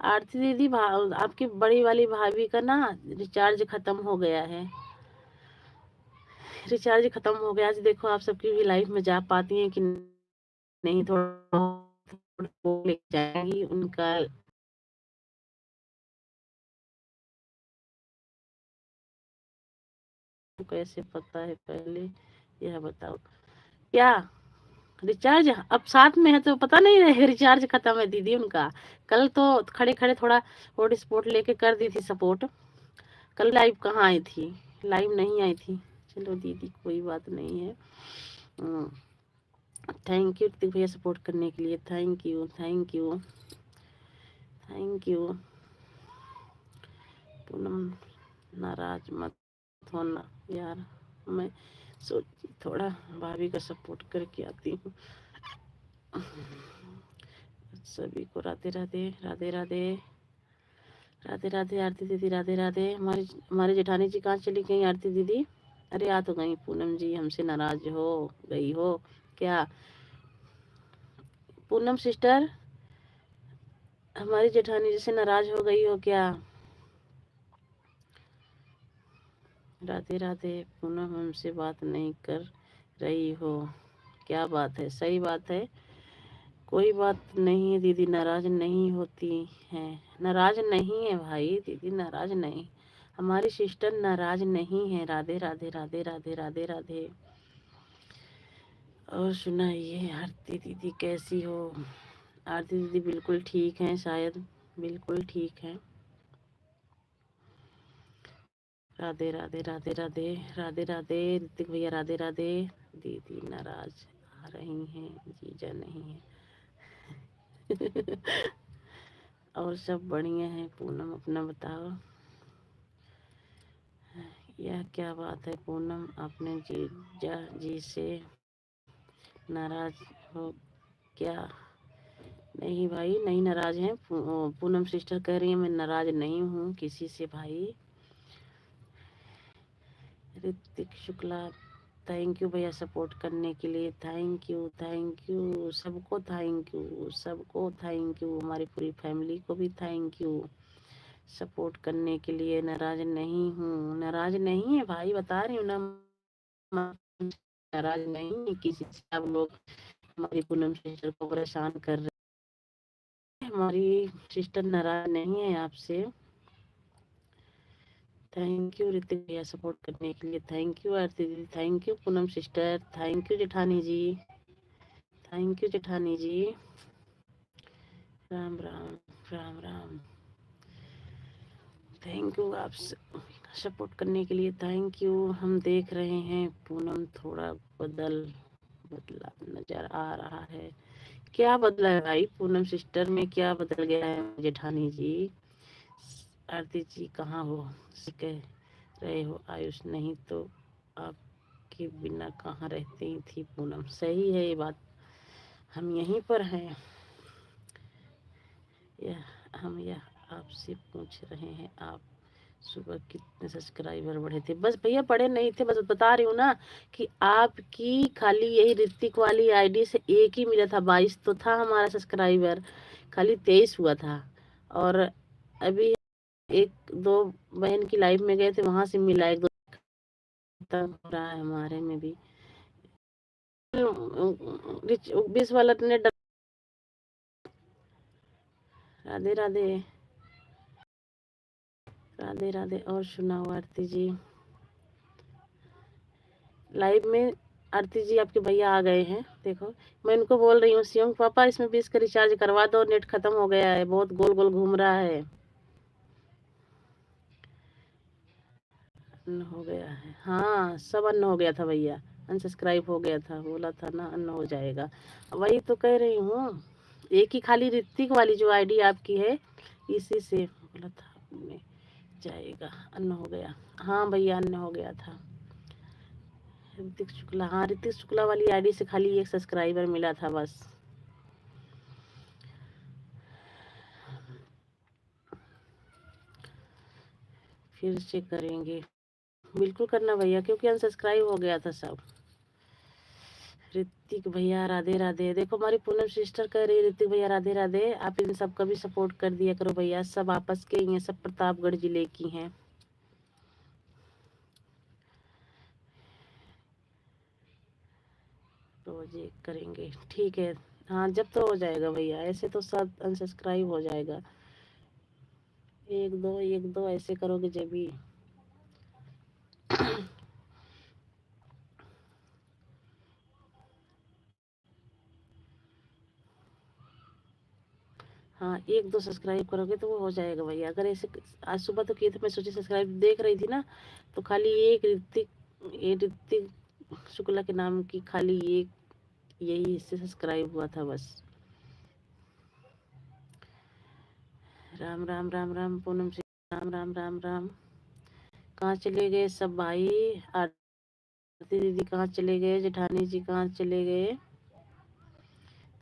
आरती दीदी, आपकी बड़ी वाली भाभी का ना रिचार्ज खत्म हो गया है, रिचार्ज खत्म हो गया। आज देखो आप सबकी भी लाइफ में जा पाती हैं कि नहीं, थोड़ा वो ले जाएंगी उनका। कैसे पता है पहले यह बताओ? क्या रिचार्ज अब साथ में है तो पता नहीं रहेगा रिचार्ज खत्म है दीदी उनका। कल तो खड़े खड़े थोड़ा हॉटस्पॉट लेके कर दी थी सपोर्ट। कल लाइव कहाँ आई थी? लाइव नहीं आई थी। चलो दीदी, कोई बात नहीं है। थैंक यू ऋतिक भैया सपोर्ट करने के लिए। Thank you thank you thank you. Poonam नाराज मत होना यार, मैं सोची थोड़ा भाभी का सपोर्ट करके आती हूँ। सभी को राधे राधे राधे राधे राधे राधे। आरती दीदी राधे राधे। हमारी जेठानी जी कहाँ चली गई आरती दीदी? अरे आ तो गई। पूनम जी हमसे नाराज हो गई हो क्या? पूनम सिस्टर हमारी जेठानी जी से नाराज हो गई हो क्या? राधे राधे। पूनम हमसे बात नहीं कर रही हो, क्या बात है? सही बात है, कोई बात नहीं है दीदी, नाराज नहीं होती है। नाराज नहीं है भाई, दीदी नाराज नहीं, हमारी सिस्टर नाराज नहीं है। राधे राधे राधे राधे राधे राधे। और सुनाइए आरती दीदी कैसी हो? आरती दीदी बिल्कुल ठीक हैं, शायद बिल्कुल ठीक है। राधे राधे राधे राधे राधे राधे। ऋतिक भैया राधे राधे। दीदी नाराज आ रही हैं, जीजा नहीं है। और सब बढ़िया है। पूनम अपना बताओ, यह क्या बात है? पूनम अपने जीजा जी से नाराज हो क्या? नहीं भाई, नहीं नाराज हैं। पूनम सिस्टर कह रही है मैं नाराज नहीं हूँ किसी से भाई। ऋतिक शुक्ला थैंक यू भैया सपोर्ट करने के लिए। थैंक यू सबको, थैंक यू हमारी पूरी फैमिली को भी थैंक यू सपोर्ट करने के लिए। नाराज नहीं हूँ, नाराज नहीं है भाई, बता रही हूँ ना, नाराज नहीं है किसी से। आप लोग हमारी पूनम सिस्टर को परेशान कर रहे हैं, हमारी सिस्टर नाराज नहीं है आपसे। थैंक यू ऋतिक भैया सपोर्ट करने के लिए। थैंक यू आरती दीदी, thank you Poonam sister, thank you जेठानी जी, थैंक यू जेठानी जी। राम राम राम राम। थैंक यू आप सपोर्ट करने के लिए, थैंक यू। हम देख रहे हैं पूनम थोड़ा बदला नजर आ रहा है। क्या बदला है भाई पूनम सिस्टर में, क्या बदल गया है जेठानी जी? आरती जी कहाँ हो? कह रहे हो आयुष नहीं तो आपके बिना कहाँ रहती थी पूनम? सही है ये बात, हम यहीं पर हैं। यह आपसे पूछ रहे हैं आप सुबह कितने सब्सक्राइबर बढ़े थे? बस भैया पढ़े नहीं थे, बस बता रही हूँ ना कि आपकी खाली यही ऋतिक वाली आईडी से एक ही मिला था। 22 तो था हमारा सब्सक्राइबर, खाली 23 हुआ था। और अभी एक दो बहन की लाइफ में गए थे, वहां से मिला एक दो तक हो रहा है हमारे में भी। 20 वाला ने राधे राधे राधे राधे। और सुनाओ आरती जी, लाइव में आरती जी आपके भैया आ गए हैं। देखो मैं इनको बोल रही हूँ शिवम पापा इसमें 20 का रिचार्ज करवा दो, नेट खत्म हो गया है, बहुत गोल गोल घूम रहा है। अन्न हो गया है, हाँ सब अन्न हो गया था भैया, अनसब्सक्राइब हो गया था, बोला था ना अन्न हो जाएगा। वही तो कह रही हूँ, एक ही खाली ऋतिक वाली जो आईडी आपकी है इसी से बोला था में जाएगा। अन्न हो गया, हाँ भैया अन्न हो गया था। ऋतिक शुक्ला, हाँ ऋतिक शुक्ला वाली आईडी से खाली एक सब्सक्राइबर मिला था बस। फिर से करेंगे, बिल्कुल करना भैया, क्योंकि अनसब्सक्राइब हो गया था सब। ऋतिक भैया राधे राधे। देखो हमारी पूनम सिस्टर कह रही है ऋतिक भैया राधे राधे। आप इन सबका भी सपोर्ट कर दिया करो भैया, सब आपस के ही हैं, सब प्रतापगढ़ जिले की हैं। रोज एक करेंगे, ठीक है। हाँ जब तो हो जाएगा भैया, ऐसे तो सब अनसब्सक्राइब हो जाएगा। एक दो ऐसे करोगे जब भी। हाँ एक दो सब्सक्राइब करोगे तो वो हो जाएगा भैया। अगर ऐसे आज सुबह तो किए थे, मैं सोची सब्सक्राइब देख रही थी ना, तो खाली एक ऋतिक शुक्ला के नाम की खाली एक यही इससे सब्सक्राइब हुआ था बस। राम राम राम राम पूनम से राम राम राम राम। कहाँ चले गए सब भाई? आरती दीदी कहाँ चले गए? जेठानी जी कहाँ चले गए?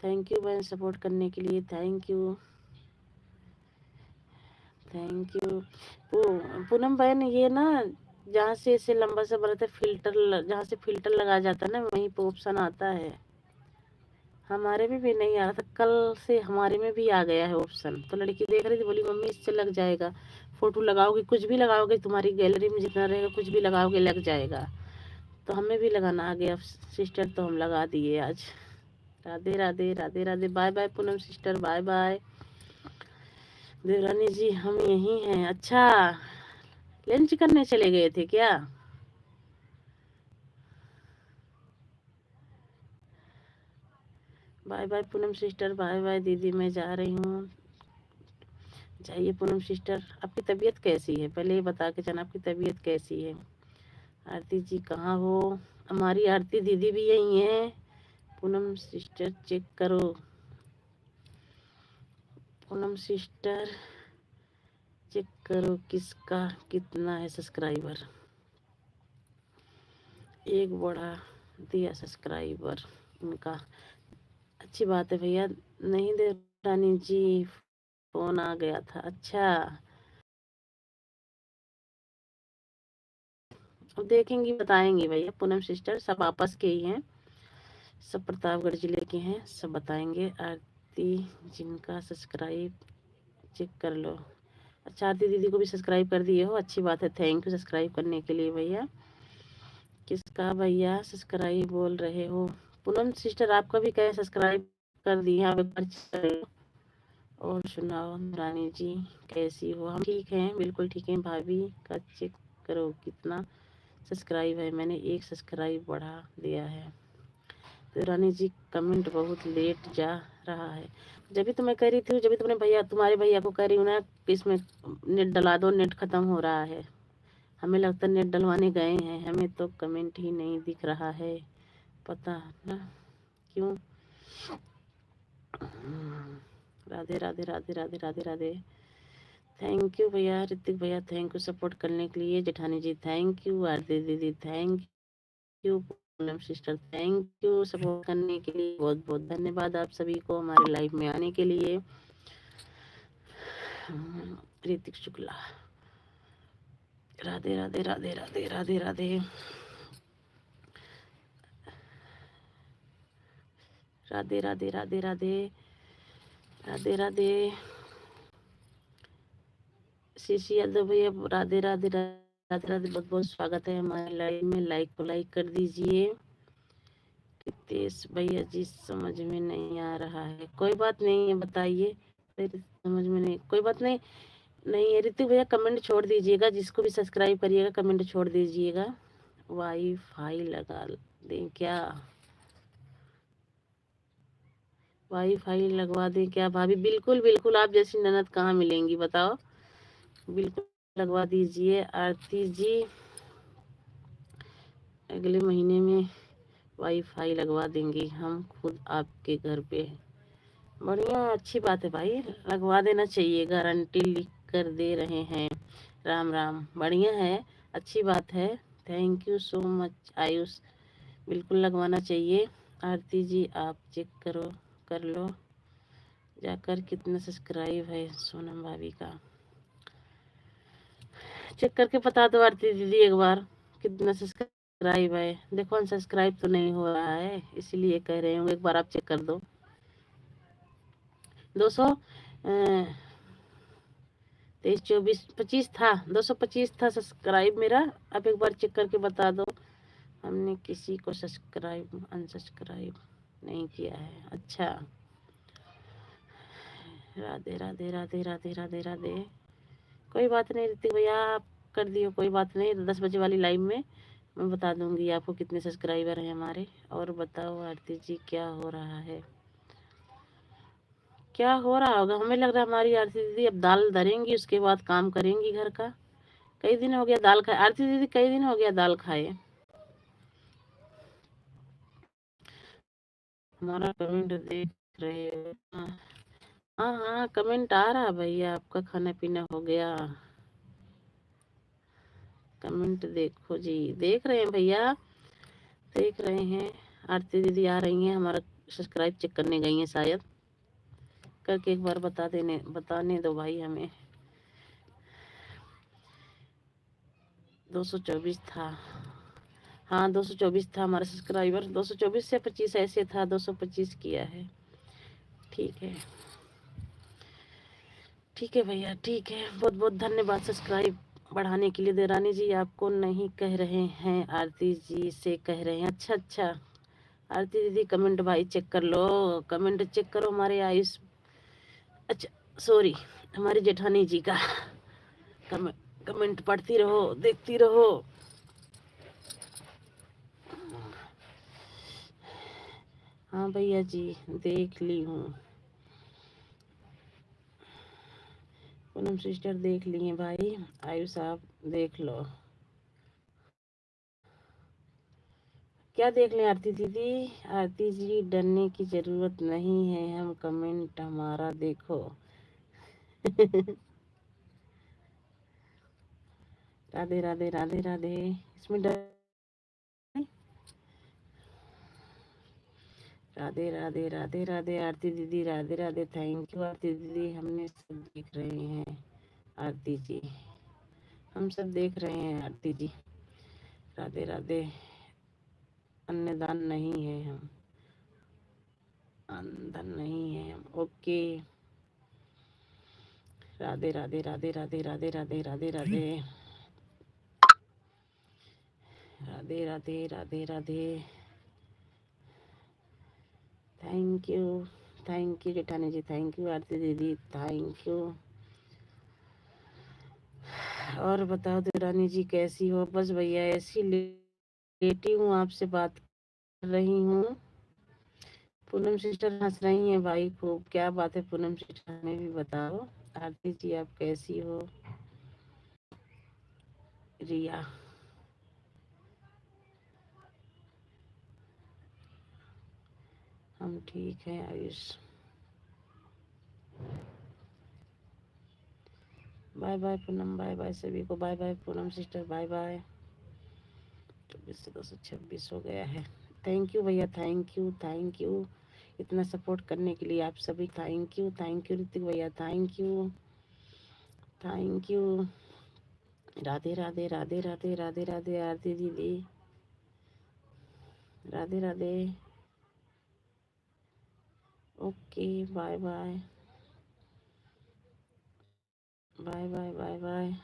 थैंक यू बहन सपोर्ट करने के लिए, thank you thank you. Poonam बहन ये ना जहाँ से ऐसे लंबा सा बना था फिल्टर, जहाँ से फिल्टर लगाया जाता है ना वहीं पे ऑप्शन आता है। हमारे में भी नहीं आ रहा था, कल से हमारे में भी आ गया है ऑप्शन। तो लड़की देख रही थी, बोली मम्मी इससे लग जाएगा। फोटो लगाओगे, कुछ भी लगाओगे, तुम्हारी गैलरी में जितना रहेगा कुछ भी लगाओगे लग जाएगा। तो हमें भी लगाना आ गया सिस्टर, तो हम लगा दिए आज। Radhe Radhe Radhe Radhe. Bye bye Poonam sister, bye bye. देवरानी जी हम यही हैं। अच्छा लंच करने चले गए थे क्या? Bye bye Poonam sister, bye bye दीदी, मैं जा रही हूँ। जाइए पूनम सिस्टर। आपकी तबीयत कैसी है पहले ये बता के जाना, आपकी तबीयत कैसी है? आरती जी कहाँ हो? हमारी आरती दीदी भी यही है। पूनम सिस्टर चेक करो। पूनम सिस्टर चेक करो किसका कितना है सब्सक्राइबर। एक बढ़ा दिया सब्सक्राइबर उनका। अच्छी बात है भैया। नहीं दे रानी जी, फोन आ गया था। अच्छा अब देखेंगी बताएंगी भैया। पूनम सिस्टर सब आपस के ही हैं, सब प्रतापगढ़ जिले के हैं, सब बताएंगे। आरती जिनका सब्सक्राइब चेक कर लो। अच्छा आरती दीदी को भी सब्सक्राइब कर दिए हो, अच्छी बात है, थैंक यू सब्सक्राइब करने के लिए भैया। किसका भैया सब्सक्राइब बोल रहे हो? पूनम सिस्टर आपका भी कहे सब्सक्राइब कर दिए, आप एक बार check करो। और सुनाओ रानी जी कैसी हो? हम ठीक हैं, बिल्कुल ठीक हैं। भाभी का चेक करो कितना सब्सक्राइब है, मैंने एक सब्सक्राइब बढ़ा दिया है। तो रानी जी कमेंट बहुत लेट जा रहा है। जब भी तो मैं कह रही थी, जब भी तुमने भैया तुम्हारे भैया को कह रही हूँ ना कि इसमें नेट डला दो, नेट खत्म हो रहा है। हमें लगता है नेट डलवाने गए हैं, हमें तो कमेंट ही नहीं दिख रहा है, पता ना क्यों। राधे राधे राधे राधे राधे राधे। थैंक यू भैया, ऋतिक भैया थैंक यू सपोर्ट करने के लिए। जेठानी जी थैंक यू, आरती दीदी thank you, Poonam sister thank you support करने के लिए। बहुत बहुत धन्यवाद आप सभी को हमारे लाइव में आने के लिए। ऋतिक शुक्ला राधे राधे राधे राधे राधे राधे राधे राधे राधे राधे राधे राधे। शीशी यादव भैया राधे राधे राधे राधे, बहुत बहुत स्वागत है हमारे लाइव में। लाइक को लाइक कर दीजिए। रितेश भैया जी समझ में नहीं आ रहा है, कोई बात नहीं है बताइए। समझ में नहीं, कोई बात नहीं। नहीं है ऋतिक भैया, कमेंट छोड़ दीजिएगा, जिसको भी सब्सक्राइब करिएगा कमेंट छोड़ दीजिएगा। वाईफाई लगा दें क्या? वाईफाई लगवा दें क्या भाभी? बिल्कुल बिल्कुल, आप जैसी ननद कहाँ मिलेंगी बताओ। बिल्कुल लगवा दीजिए आरती जी, अगले महीने में वाईफाई लगवा देंगे हम खुद आपके घर पे। बढ़िया, अच्छी बात है भाई, लगवा देना चाहिए, गारंटी लिख कर दे रहे हैं। राम राम, बढ़िया है, अच्छी बात है। Thank you so much Ayush, बिल्कुल लगवाना चाहिए। आरती जी आप चेक करो, कर लो जाकर कितना सब्सक्राइब है सोनम भाभी का। चेक करके बता दो आरती दीदी एक बार कितना सब्सक्राइब है। देखो अनसब्सक्राइब तो नहीं हो रहा है, इसीलिए कह रहे हूँ, एक बार आप चेक कर दो। 223 24 25 था, 225 था सब्सक्राइब मेरा। आप एक बार चेक करके बता दो। हमने किसी को सब्सक्राइब अनसब्सक्राइब नहीं किया है। अच्छा राधे राधे राधे राधे राधे राधे। कोई बात नहीं ऋतिक भैया, आप कर दियो, कोई बात नहीं। 10 बजे वाली लाइव में मैं बता दूंगी आपको कितने सब्सक्राइबर हैं हमारे। और बताओ आरती जी क्या हो रहा है? क्या हो रहा होगा, हमें लग रहा है हमारी आरती दीदी अब दाल धरेंगी, उसके बाद काम करेंगी घर का। कई दिन हो गया दाल खाए आरती दीदी, कई दिन हो गया दाल खाए। हमारा कमेंट देख रहे हो? हाँ हाँ कमेंट आ रहा भैया, आपका खाना पीना हो गया? कमेंट देखो जी, देख रहे हैं भैया, देख रहे हैं। आरती दीदी आ रही हैं, हमारा सब्सक्राइब चेक करने गई हैं शायद, करके एक बार बताने दो भाई हमें। 224 था, हाँ 224 था हमारा सब्सक्राइबर, 224 से 25 ऐसे था, 225 किया है। ठीक है, ठीक है भैया, ठीक है, बहुत बहुत धन्यवाद सब्सक्राइब बढ़ाने के लिए। देरानी जी आपको नहीं कह रहे हैं, आरती जी से कह रहे हैं। अच्छा अच्छा, आरती दीदी कमेंट भाई चेक कर लो, कमेंट चेक करो हमारे आयुष, अच्छा सॉरी, हमारी जेठानी जी का कमेंट पढ़ती रहो, देखती रहो। हाँ भैया जी, देख ली हूँ। पूनम सिस्टर देख लिए भाई, आयुष आप देख लो। क्या देख लें आरती दीदी? आरती जी डरने की जरूरत नहीं है, हम कमेंट हमारा देखो। राधे राधे राधे राधे, इसमें डर नहीं। राधे राधे राधे राधे आरती दीदी, राधे राधे, थैंक यू आरती दीदी, हमने सब देख रहे हैं आरती जी, हम सब देख रहे हैं आरती जी। राधे राधे, अन्नदान नहीं है हम, अंधन नहीं है हम, okay. Radhe Radhe Radhe Radhe Radhe Radhe Radhe Radhe Radhe Radhe Radhe Radhe, thank you जेठानी जी, थैंक यू आरती दीदी, थैंक यू। और बताओ देवरानी जी कैसी हो? बस भैया ऐसी लेटी हूँ, आपसे बात कर रही हूँ। पूनम सिस्टर हंस रही हैं भाई खूब, क्या बात है पूनम सिस्टर, हमें भी बताओ। आरती जी आप कैसी हो? रिया, हम ठीक हैं Ayush. Bye bye Poonam, bye bye सभी को, bye bye Poonam sister, bye bye. 24 से 226 हो गया है। थैंक यू भैया, थैंक यू थैंक यू, इतना सपोर्ट करने के लिए आप सभी, थैंक यू ऋतिक भैया, थैंक यू। राधे राधे राधे राधे राधे राधे आरती दीदी, Radhe Radhe, okay, bye bye bye bye bye bye.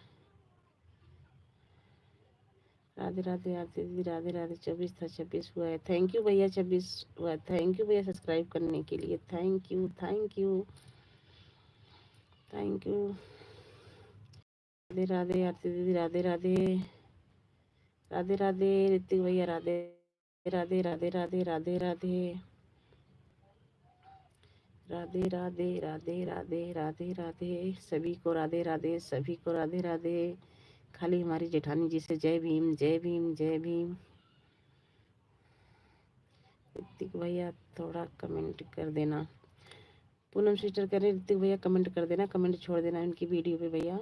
Radhe Radhe Aarti दीदी, राधे राधे। 24 था, 26 हुआ है, थैंक यू भैया, 26 हुआ, थैंक यू भैया सब्सक्राइब करने के लिए, थैंक यू। राधे राधे आरती दीदी, राधे राधे राधे राधे ऋतिक भैया, राधे राधे राधे राधे राधे राधे राधे राधे राधे राधे राधे राधे, सभी को राधे राधे, सभी को राधे राधे। खाली हमारी जेठानी जी से जय भीम जय भीम जय भीम। ऋतिक भैया थोड़ा कमेंट कर देना, पूनम सिस्टर कह रहे ऋतिक भैया कमेंट कर देना, कमेंट छोड़ देना इनकी वीडियो पे भैया।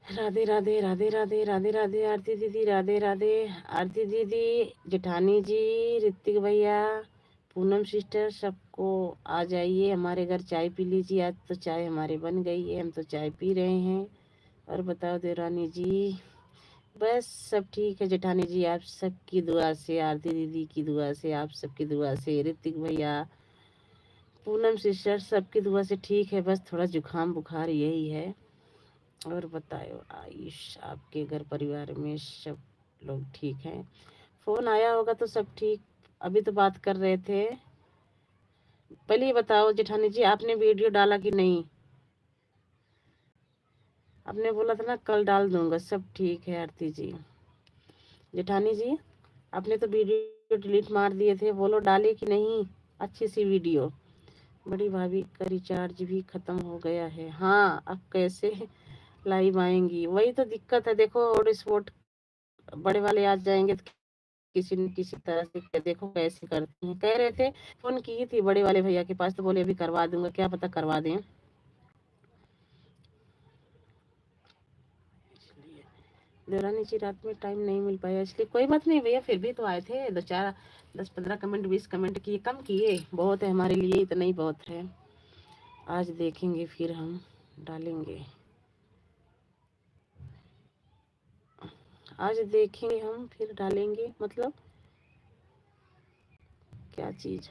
राधे राधे राधे राधे राधे राधे आरती दीदी, राधे राधे आरती दीदी, जेठानी जी, ऋतिक भैया, पूनम सिस्टर, सबको आ जाइए हमारे घर, चाय पी लीजिए। आज तो चाय हमारे बन गई है, हम तो चाय पी रहे हैं। और बताओ देवरानी जी? बस सब ठीक है जेठानी जी, आप सबकी दुआ से, आरती दीदी की दुआ से, आप सबकी दुआ से, ऋतिक भैया, पूनम सिस्टर, सबकी दुआ से ठीक है। बस थोड़ा जुकाम बुखार यही है। और बताओ आयुष, आपके घर परिवार में सब लोग ठीक हैं? फोन आया होगा तो सब ठीक, अभी तो बात कर रहे थे। पहले ये बताओ जेठानी जी, आपने वीडियो डाला कि नहीं? आपने बोला था ना कल डाल दूंगा, सब ठीक है आरती जी। जेठानी जी आपने तो वीडियो डिलीट मार दिए थे, बोलो डाले कि नहीं अच्छी सी वीडियो। बड़ी भाभी का रिचार्ज भी खत्म हो गया है, हाँ अब कैसे लाइव आएंगी? वही तो दिक्कत है, देखो हॉट स्पॉट बड़े वाले आ जाएंगे तो किसी न किसी तरह से देखो कैसे करते हैं। कह रहे थे, फोन की थी बड़े वाले भैया के पास तो बोले अभी करवा दूंगा, क्या पता करवा दें। देवरानी जी रात में टाइम नहीं मिल पाया इसलिए कोई बात नहीं भैया, फिर भी तो आए थे। 10-15 कमेंट 20 कमेंट किए, कम किए, बहुत है हमारे लिए, इतना ही बहुत है। आज देखेंगे फिर हम डालेंगे, आज देखेंगे हम फिर डालेंगे, मतलब क्या चीज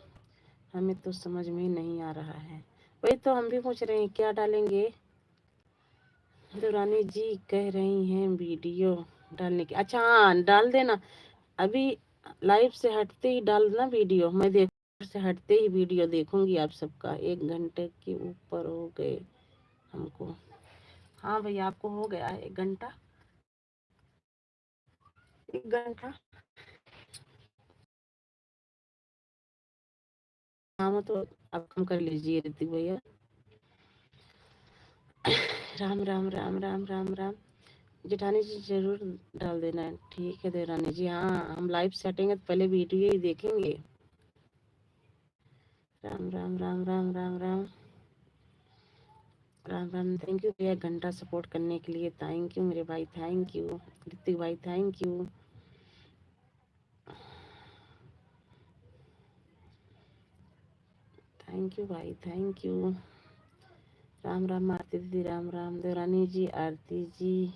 हमें तो समझ में नहीं आ रहा है। वही तो हम भी पूछ रहे हैं क्या डालेंगे। देवरानी जी कह रही हैं वीडियो डालने की। अच्छा हाँ, डाल देना अभी, लाइव से हटते ही डालना वीडियो। मैं देख से हटते ही वीडियो देखूंगी आप सबका। 1 घंटे के ऊपर हो गए हमको। हाँ भैया, आपको हो गया है 1 घंटा? 1 घंटा। हाँ वो तो आप कम कर लीजिए ऋतिक भैया। राम राम राम राम राम राम। जेठानी जी जरूर डाल देना। ठीक है देवरानी जी, हाँ हम लाइव से हटेंगे तो पहले वीडियो ही देखेंगे। राम राम राम राम राम राम राम राम। थैंक यू भैया 1 घंटा सपोर्ट करने के लिए। थैंक यू मेरे भाई, थैंक यू ऋतिक भाई, थैंक यू। थैंक यू भाई, थैंक यू। राम राम आरती दीदी, राम राम देवरानी जी, आरती जी।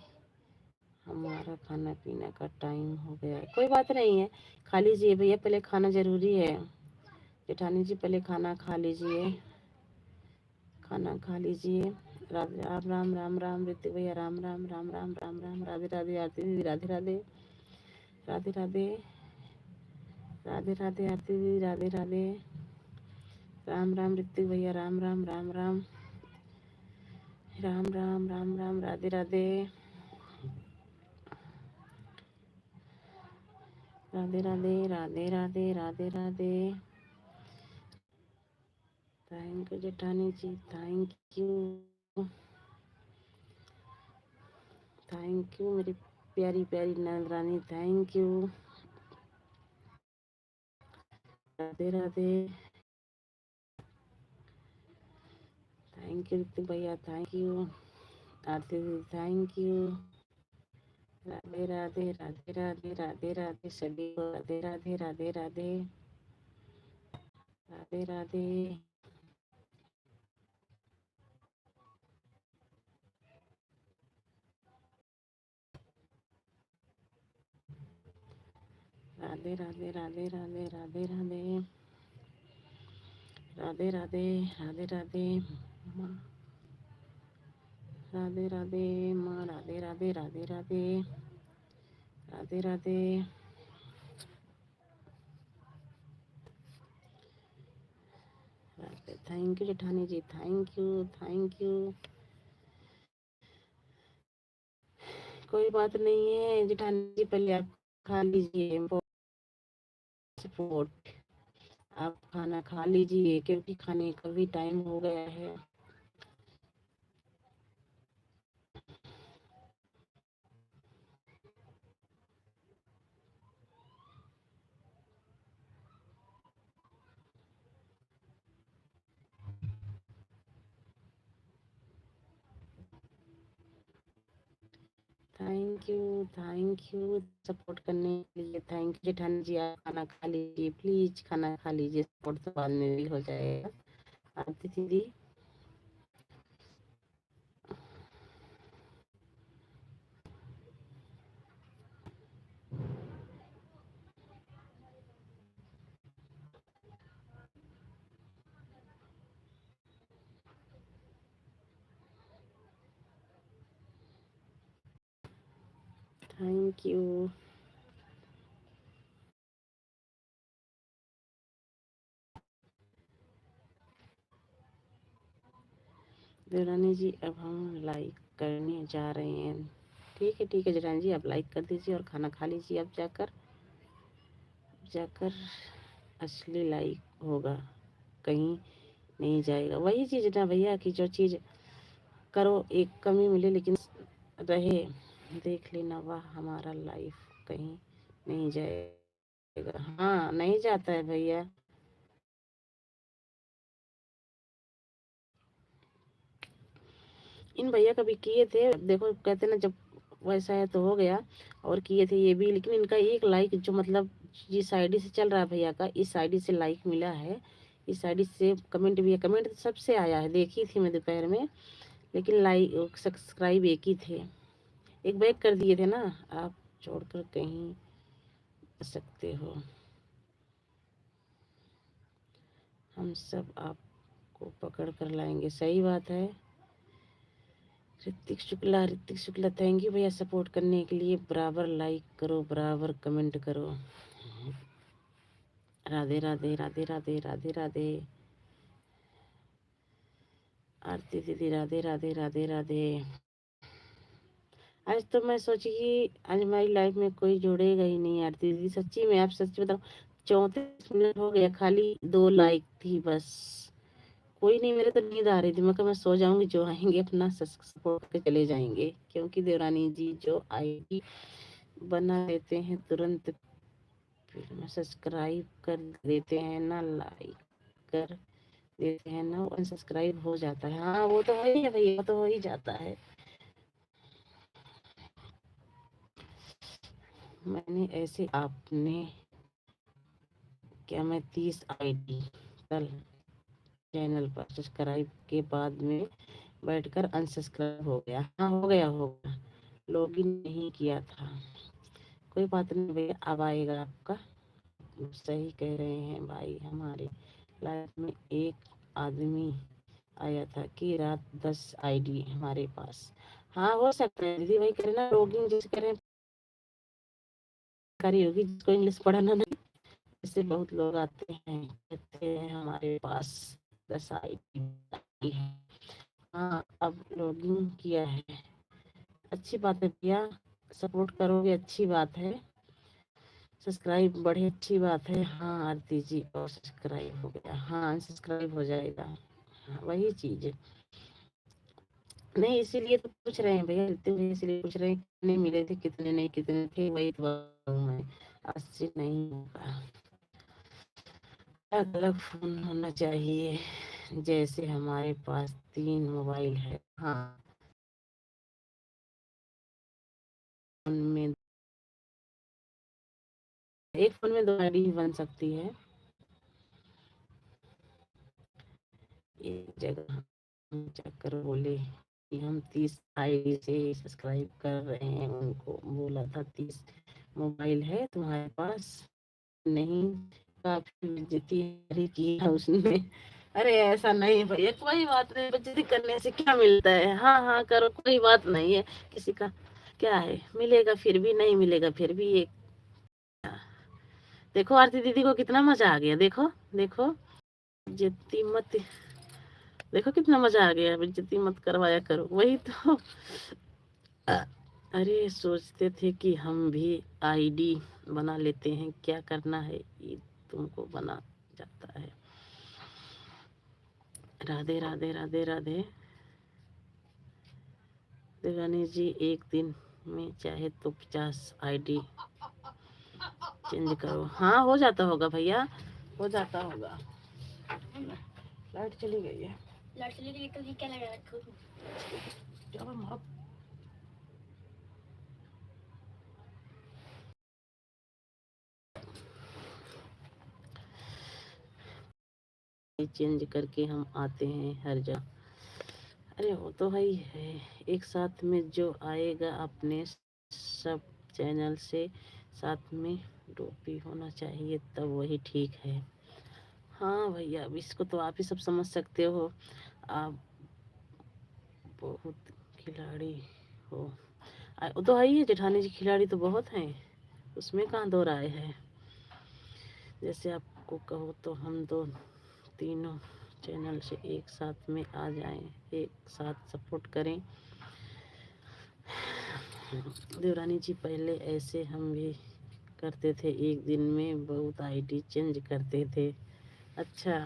हमारा खाना पीना का टाइम हो गया है, कोई बात नहीं है, खा लीजिए भैया, पहले खाना जरूरी है। जेठानी जी पहले खाना खा लीजिए, खाना खा लीजिए। राम राम राम राम ऋतिक भैया, राम राम राम राम राम राम। राधे राधे आरती दीदी, राधे राधे राधे राधे राधे राधे आरती दीदी, राधे राधे। राम राम ऋतिक भैया, राम राम राम राम राम राम राम राम। राधे राधे राधे राधे राधे राधे राधे राधे। थैंक यू जेठानी जी, थैंक यू थैंक यू मेरी प्यारी प्यारी नंदरानी, thank you. Radhe Radhe. Thank you Hrithik भैया, थैंक यू आरती दीदी, थैंक यू। राधे राधे राधे राधे राधे राधे सभी को, राधे राधे राधे राधे राधे राधे। राधे राधे राधे राधे राधे राधे राधे राधे राधे राधे माँ, राधे राधे माँ, राधे राधे राधे राधे राधे राधे। थैंक यू जेठानी जी, थैंक यू थैंक यू। कोई बात नहीं है जेठानी जी, पहले आप खा लीजिए सपोर्ट। आप खाना खा लीजिए क्योंकि खाने का भी टाइम हो गया है। थैंक यू सपोर्ट करने के लिए, थैंक यू जेठानी जी। आप खाना खा लीजिए प्लीज, खाना खा लीजिए, सपोर्ट तो बाद में भी हो जाएगा। आरती दीदी, थैंक यू। देवरानी जी अब हम लाइक करने जा रहे हैं। ठीक है जेठानी जी, आप लाइक कर दीजिए और खाना खा लीजिए। अब जाकर जाकर असली लाइक होगा, कहीं नहीं जाएगा। वही चीज ना भैया कि जो चीज करो एक कमी मिले लेकिन रहे, देख लेना वाह हमारा लाइफ कहीं नहीं जाएगा। हाँ नहीं जाता है भैया। इन भैया कभी किए थे, देखो कहते ना जब वैसा है तो हो गया। और किए थे ये भी, लेकिन इनका एक लाइक जो मतलब जिस आईडी से चल रहा है भैया का, इस आईडी से लाइक मिला है, इस आईडी से कमेंट भी है। कमेंट तो सबसे आया है, देखी थी मैं दोपहर में, लेकिन लाइक सब्सक्राइब एक ही थे। एक बैग कर दिए थे ना आप, छोड़कर कहीं सकते हो, हम सब आपको पकड़ कर लाएंगे। सही बात है। ऋतिक शुक्ला थैंक यू भैया सपोर्ट करने के लिए। बराबर लाइक करो, बराबर कमेंट करो। राधे राधे राधे राधे राधे राधे। आरती दीदी राधे राधे राधे राधे। आज तो मैं सोची कि आज हमारी लाइफ में कोई जुड़ेगा ही नहीं। आरती दीदी सच्ची में, आप सच्ची बताओ, 34 मिनट हो गया, खाली 2 लाइक थी बस। कोई नहीं, मेरे तो नींद आ रही थी, मैं कहा मैं सो जाऊंगी, जो आएंगे अपना सपोर्ट करके चले जाएंगे। क्योंकि देवरानी जी जो आईडी बना देते हैं तुरंत, फिर में सब्सक्राइब कर देते हैं ना, लाइक कर देते हैं ना, अनसब्सक्राइब हो जाता है। हाँ वो तो है ही है भैया, वो तो हो ही जाता है। मैंने ऐसे आपने क्या, मैं 30 आईडी कल चैनल पर सब्सक्राइब के बाद में बैठकर अनसब्सक्राइब हो गया। हाँ हो गया होगा, लॉगिन नहीं किया था। कोई बात नहीं भैया, अब आएगा आपका। सही कह रहे हैं भाई, हमारे लाइफ में एक आदमी आया था कि रात 10 आईडी हमारे पास। हाँ हो सकता है दीदी भाई, करें ना लॉगिन जिसे करें करी होगी, जिसको इंग्लिश पढ़ना नहीं। इससे बहुत लोग आते हैं, कहते हैं हमारे पास 10 आईडी है। हाँ अब लॉगिन किया है, अच्छी बात है भैया, सपोर्ट करोगे अच्छी बात है। सब्सक्राइब बड़ी अच्छी बात है। हाँ आरती जी, और सब्सक्राइब हो गया, हाँ सब्सक्राइब हो जाएगा। हाँ वही चीज है। नहीं इसीलिए तो पूछ रहे हैं भैया, इतने भैया इसलिए पूछ रहे हैं कितने मिले थे, कितने नहीं, कितने थे, वही तो मैं 80 नहीं होगा। अलग अलग फोन होना चाहिए, जैसे हमारे पास 3 मोबाइल है। हाँ उनमें एक फोन में 2 आईडी बन सकती है। एक जगह हम चक्कर बोले कि हम 30 आईडी से सब्सक्राइब कर रहे हैं, उनको बोला था 30 मोबाइल है तुम्हारे पास, नहीं, काफी बेइज्जती की है उसने। अरे ऐसा नहीं भैया, कोई बात नहीं, बेइज्जती करने से क्या मिलता है। हाँ हाँ करो, कोई बात नहीं है, किसी का क्या है, मिलेगा फिर भी, नहीं मिलेगा फिर भी। एक देखो आरती दीदी को कितना मजा आ गया, देखो देखो, बेइज्जती मत, देखो कितना मजा आ गया, बेइज्जती मत करवाया करो, वही तो। अरे सोचते थे कि हम भी आईडी बना लेते हैं, क्या करना है, ये तुमको बना जाता है। राधे राधे राधे राधे। देवानी जी एक दिन में चाहे तो 50 आईडी चेंज करो। हाँ हो जाता होगा भैया, हो जाता होगा। लाइट चली गई है, लाइट चली गई तो क्या लगा रखो, चेंज करके हम आते हैं हर जगह। अरे वो तो है ही है, एक साथ में जो आएगा अपने सब चैनल से साथ में डोपी होना चाहिए, तब वही ठीक है। हाँ भैया, अब इसको तो आप ही सब समझ सकते हो, आप बहुत खिलाड़ी हो। वो तो है ही है, जेठानी जी खिलाड़ी तो बहुत हैं, उसमें कहाँ दो राय है। जैसे आपको कहो तो हम दो तीनों चैनल से एक साथ में आ जाएं, एक साथ सपोर्ट करें। देवरानी जी पहले ऐसे हम भी करते थे, एक दिन में बहुत आईडी चेंज करते थे। अच्छा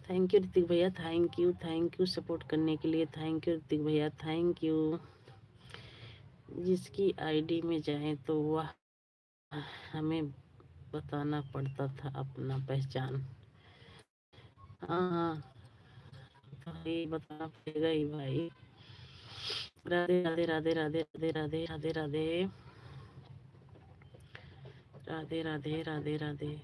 थैंक यू ऋतिक भैया, थैंक यू सपोर्ट करने के लिए, थैंक यू ऋतिक भैया, थैंक यू। जिसकी आईडी में जाए तो वह हमें बताना पड़ता था अपना पहचान। हाँ हाँ, तो ये बताना पड़ेगा ही भाई। राधे राधे राधे राधे राधे राधे राधे राधे राधे राधे राधे राधे।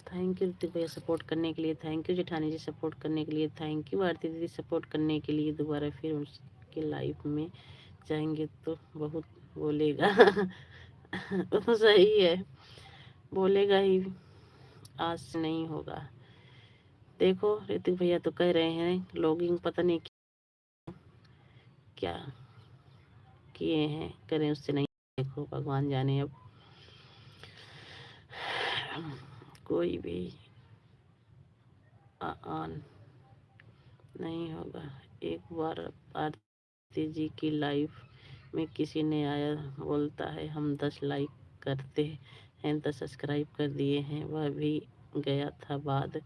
थैंक यू ऋतिक भैया सपोर्ट करने के लिए, थैंक यू जेठानी जी सपोर्ट करने के लिए, थैंक यू आरती दीदी सपोर्ट करने के लिए। दोबारा फिर उसके लाइफ में जाएंगे तो बहुत बोलेगा। वो सही है, बोलेगा ही, आज से नहीं होगा। देखो ऋतिक भैया तो कह रहे हैं लॉगिंग पता नहीं क्या किए हैं, करें उससे नहीं, देखो भगवान जाने। अब कोई भी ऑन नहीं होगा। एक बार आरती जी की लाइफ में किसी ने आया बोलता है हम 10 लाइक करते हैं, 10 सब्सक्राइब कर दिए हैं, वह भी गया था बाद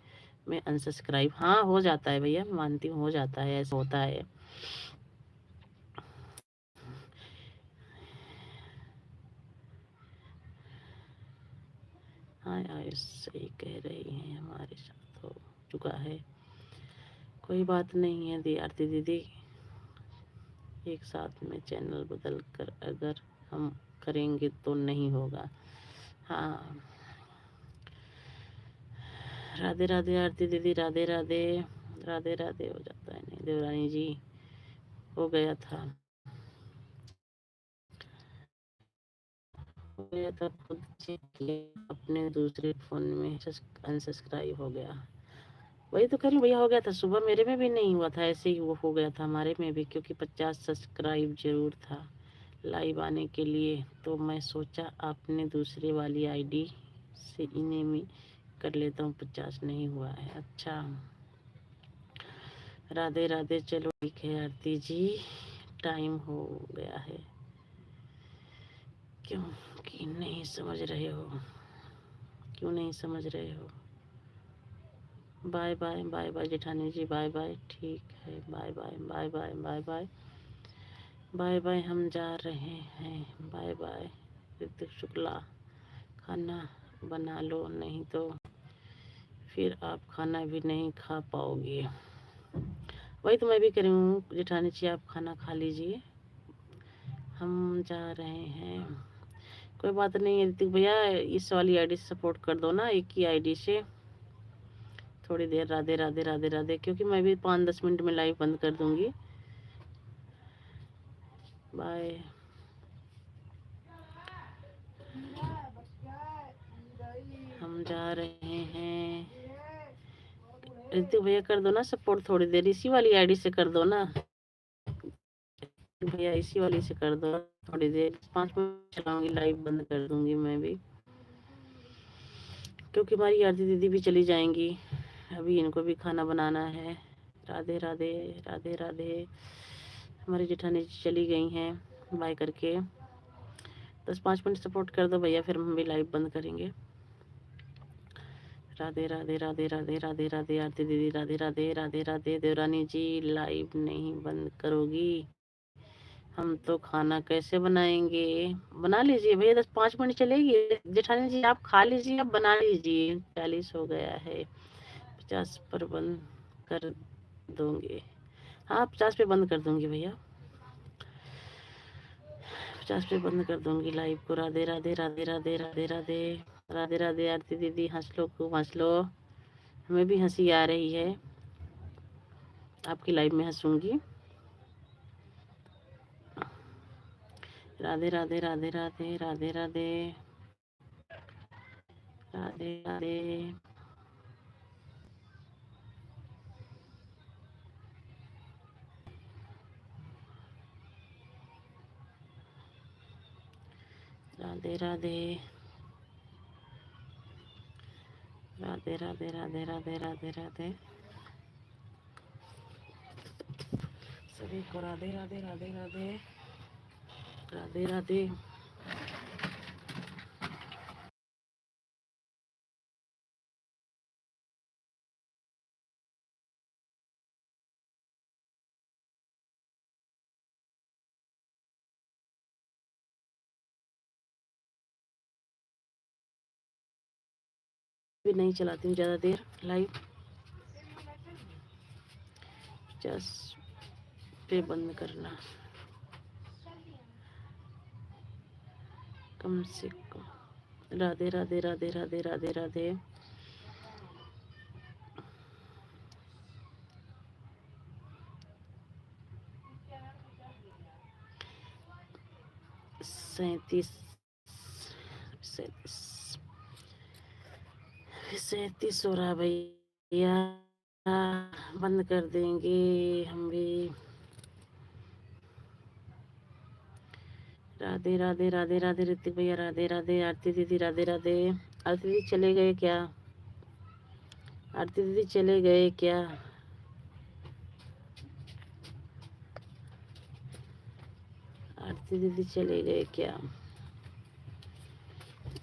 में अनसब्सक्राइब। हाँ हो जाता है भैया, मानती हूँ हो जाता है, ऐसा होता है। हाँ यार सही कह रही हैं, हमारे साथ हो चुका है, कोई बात नहीं है दी आरती दीदी। एक साथ में चैनल बदल कर अगर हम करेंगे तो नहीं होगा। हाँ राधे राधे आरती दीदी, राधे राधे राधे राधे। हो जाता है नहीं देवरानी जी, हो गया था, हो गया था, खुद चेक किया अपने दूसरे फोन में अनसब्सक्राइब हो गया। वही तो कह रही हूँ भैया, हो गया था सुबह, मेरे में भी नहीं हुआ था, ऐसे ही वो हो गया था हमारे में भी, क्योंकि 50 सब्सक्राइब जरूर था लाइव आने के लिए। तो मैं सोचा आपने दूसरे वाली आईडी से इन्हें में कर लेता हूँ, 50 नहीं हुआ है। अच्छा राधे राधे, चलो ठीक है आरती जी, टाइम हो गया है। क्यों कि नहीं समझ रहे हो, क्यों नहीं समझ रहे हो? बाय बाय बाय बाय जेठानी जी, बाय बाय, ठीक है, bye bye bye bye bye bye bye bye, हम जा रहे हैं, बाय बाय। ऋतिक शुक्ला, खाना बना लो नहीं तो फिर आप खाना भी नहीं खा पाओगे। वही तो मैं भी कह रही हूँ जेठानी जी, आप खाना खा लीजिए, हम जा रहे हैं। कोई बात नहीं है ऋतिक भैया, इस वाली आईडी से सपोर्ट कर दो ना, एक ही आईडी से थोड़ी देर। राधे राधे राधे राधे, क्योंकि मैं भी 5-10 मिनट में लाइव बंद कर दूंगी। बाय। हम जा रहे हैं, ऋतिक भैया कर दो ना सपोर्ट थोड़ी देर, इसी वाली आईडी से कर दो ना भैया, इसी वाली से कर दो थोड़ी देर, 5 मिनट चलाऊंगी, लाइव बंद कर दूंगी मैं भी, क्योंकि हमारी आरती दीदी भी चली जाएंगी, अभी इनको भी खाना बनाना है। राधे राधे राधे राधे, हमारी जेठानी चली गई हैं बाय करके। 10-5 मिनट सपोर्ट कर दो भैया, फिर हम भी लाइव बंद करेंगे। राधे राधे राधे राधे राधे राधे आरती दीदी, राधे राधे राधे राधे। देवरानी जी लाइव नहीं बंद करोगी, हम तो खाना कैसे बनाएंगे? बना लीजिए भैया, 10-5 मिनट चलेगी। जेठानी जी आप खा लीजिए, आप बना लीजिए, 40 हो गया है, 50 पर बंद कर दूंगी। हाँ 50 पे बंद कर दूंगी भैया, 50 पे बंद कर दूंगी लाइव को। राधे राधे राधे राधे राधे राधे राधे राधे आरती दीदी, हंस लो खूब हंस लो, हमें भी हंसी आ रही है, आपकी लाइव में हंसूंगी। राधे राधे राधे राधे राधे राधे राधे राधे राधे राधे राधे राधे राधे राधे राधे राधे, सभी को राधे राधे राधे राधे राधे राधे। भी नहीं चलाती हूँ ज़्यादा देर लाइव, 50 पे बंद करना कम से कम। राधे राधे राधे राधे राधे राधे। सैतीस 37 हो रहा भैया, बंद कर देंगे हम भी। राधे राधे राधे राधे ऋतिक भैया राधे राधे। आरती दीदी राधे राधे। आरती दीदी चले गए क्या? आरती दीदी चले गए क्या? आरती दीदी चले गए क्या?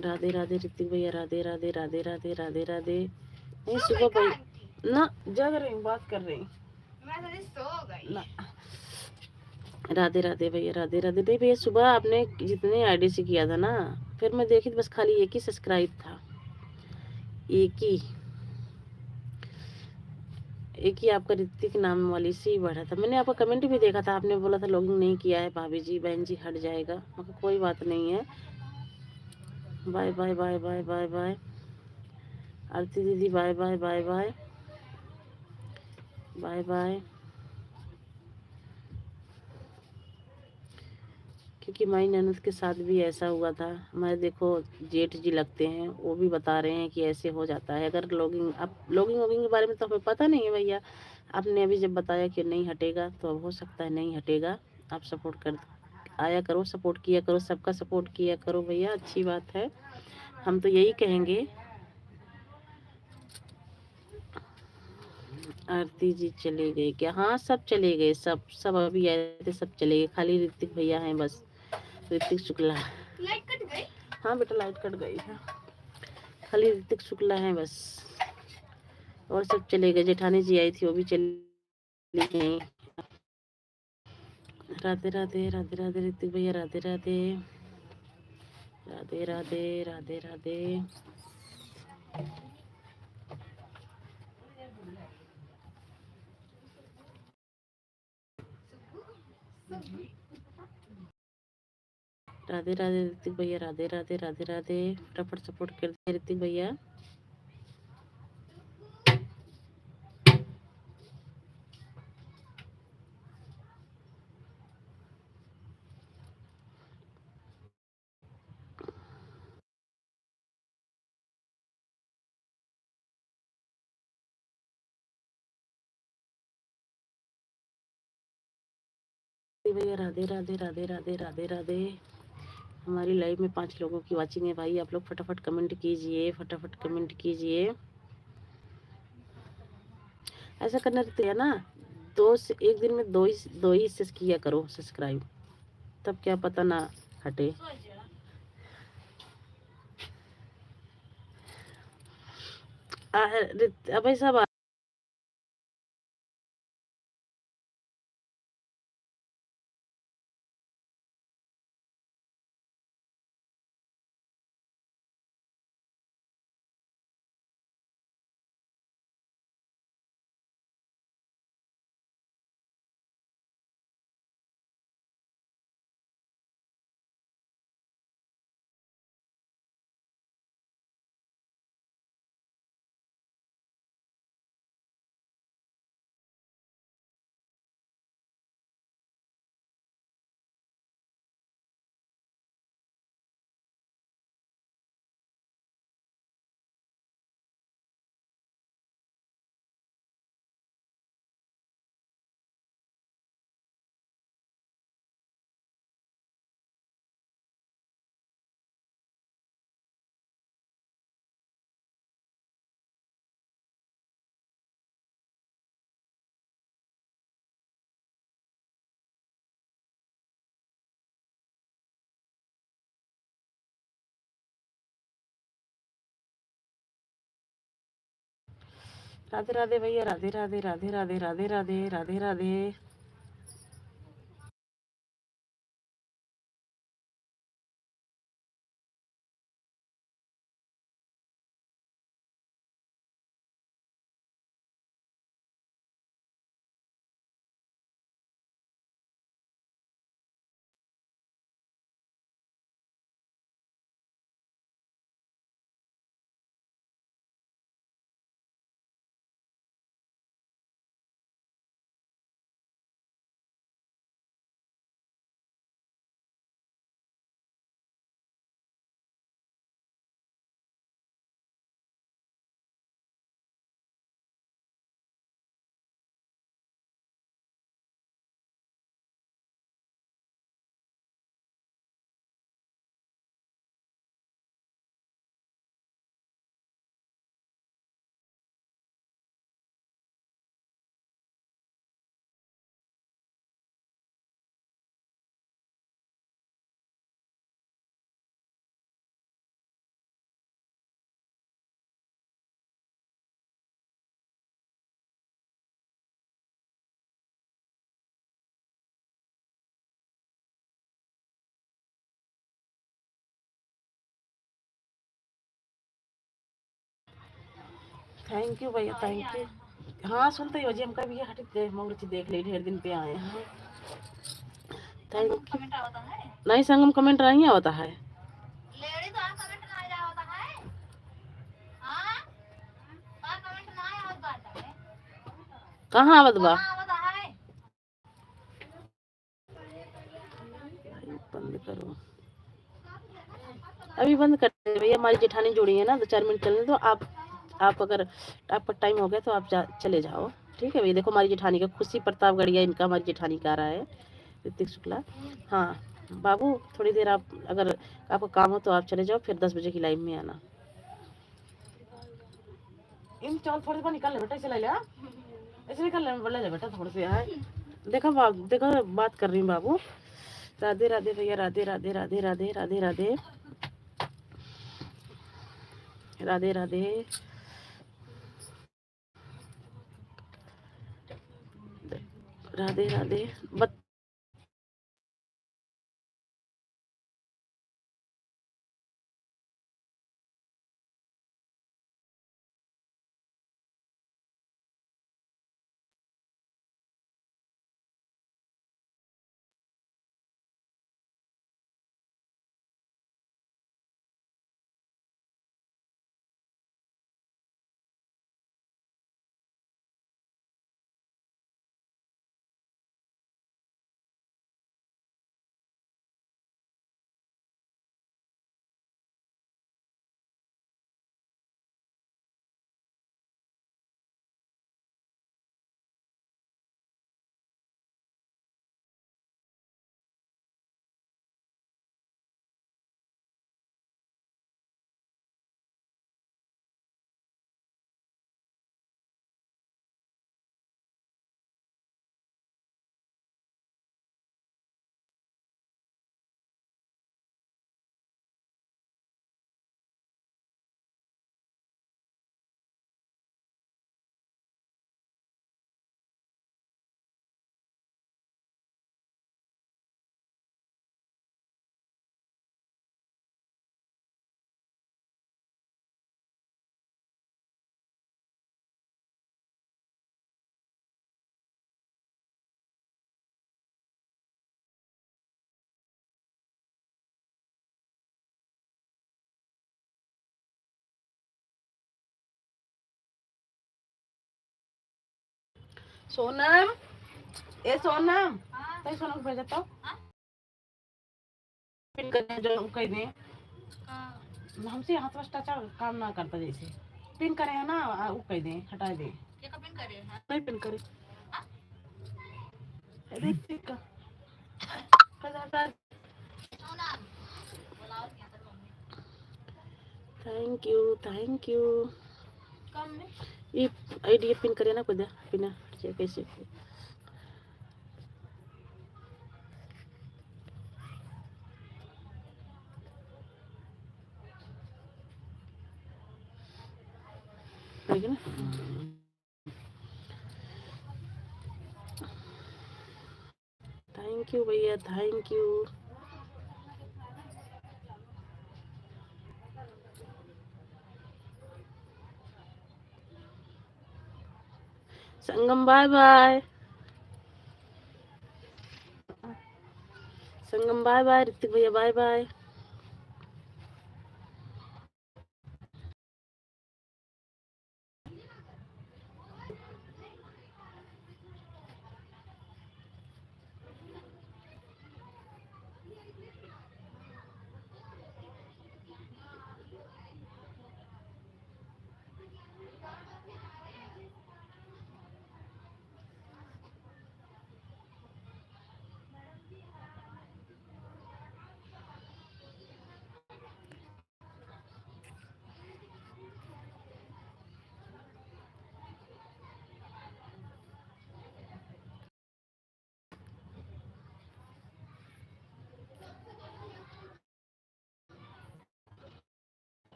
राधे राधे ऋतिक भैया राधे राधे राधे राधे राधे राधे। नहीं सुबह भाई ना जग रही हूँ, बात कर रही हूँ ना। राधे राधे भैया राधे राधे। नहीं भैया सुबह आपने जितने आईडी से किया था ना, फिर मैं देखी तो बस खाली एक ही सब्सक्राइब था, एक ही आपका ऋतिक नाम वाली से बढ़ा था। मैंने आपका कमेंट भी देखा था, आपने बोला था लॉगिन नहीं किया है भाभी जी, बहन जी हट जाएगा। मगर कोई बात नहीं है। Bye bye bye bye bye bye. Aarti दीदी bye bye bye bye bye bye. क्योंकि माई ननद के साथ भी ऐसा हुआ था। मैं देखो जेठ जी लगते हैं, वो भी बता रहे हैं कि ऐसे हो जाता है। अगर लॉगिंग अब लॉगिंग वॉगिंग के बारे में तो हमें पता नहीं है भैया। आपने अभी जब बताया कि नहीं हटेगा, तो अब हो सकता है नहीं हटेगा। आप सपोर्ट कर आया करो, सपोर्ट किया करो, सबका सपोर्ट किया करो भैया, अच्छी बात है। हम तो यही कहेंगे। आरती जी चले गए क्या? हाँ सब चले गए, सब सब अभी आए थे, सब चले गए, खाली ऋतिक भैया हैं बस। ऋतिक शुक्ला। लाइट कट गई? हाँ बेटा लाइट कट गई है, खाली ऋतिक शुक्ला है बस, और सब चले गए। जेठानी जी आई थी, वो भी चली गई। राधे राधे राधे राधे ऋतिक भैया राधे राधे राधे राधे राधे राधे। राधे राधे ऋतिक भैया राधे राधे राधे राधे। फटाफट सपोर्ट करते हैं ऋतिक भैया। भैया राधे राधे राधे राधे राधे राधे। हमारी लाइव में 5 लोगों की वाचिंग है भाई, आप लोग फटाफट कमेंट कीजिए, फटाफट कमेंट कीजिए। ऐसा करना रहता है ना, दो से एक दिन में दो ही से किया करो सब्सक्राइब, तब क्या पता ना हटे। भाई साहब राधे राधे भैया राधे राधे राधे राधे राधे राधे राधे राधे। थैंक यू भैया, थैंक यू। हाँ सुनते ही हो जी, हम कभी ये हट गए मोगरची देख ली, ढेर दिन पे आए हैं। Thank you. नहीं संगम कमेंट नहीं होता है। कहाँ आवत बा? बंद करो, अभी बंद कर दे भैया। हमारी जेठानी जुड़ी है ना, 2-4 मिनट चलने दो। आप अगर आपका टाइम हो गया तो आप चले जाओ, ठीक है भैया। देखो हमारी जेठानी का खुशी प्रताप गढ़िया, इनका हमारी जेठानी का आ रहा है, ऋतिक शुक्ला। हाँ बाबू, थोड़ी देर आप अगर आपको काम हो तो आप चले जाओ, फिर 10 बजे की लाइव में आना। इन चौल थोड़ी सी निकाल ले बेटा, इसे ले ले, ऐसे निकाल ले, बोला ले बेटा थोड़े से है। देखो बाबू, देखो बात कर रही हूँ बाबू। राधे राधे भैया, राधे राधे राधे राधे राधे राधे राधे राधे राधे राधे। सोनम, ए सोनम, तो सोनम को भेजा तो पिन करने जो कह दे। हमसे हाथ वास्ता काम ना करता, जैसे पिन करे है ना, वो कह दे हटा दे। नहीं पिन करे, ऋतिक का थैंक यू, थैंक यू। ये आईडी पिन करे ना, खुद पिन कैसे ना। थैंक यू भैया, thank you. Sangam bye bye, Sangam bye bye, Hrithik भैया बाय बाय।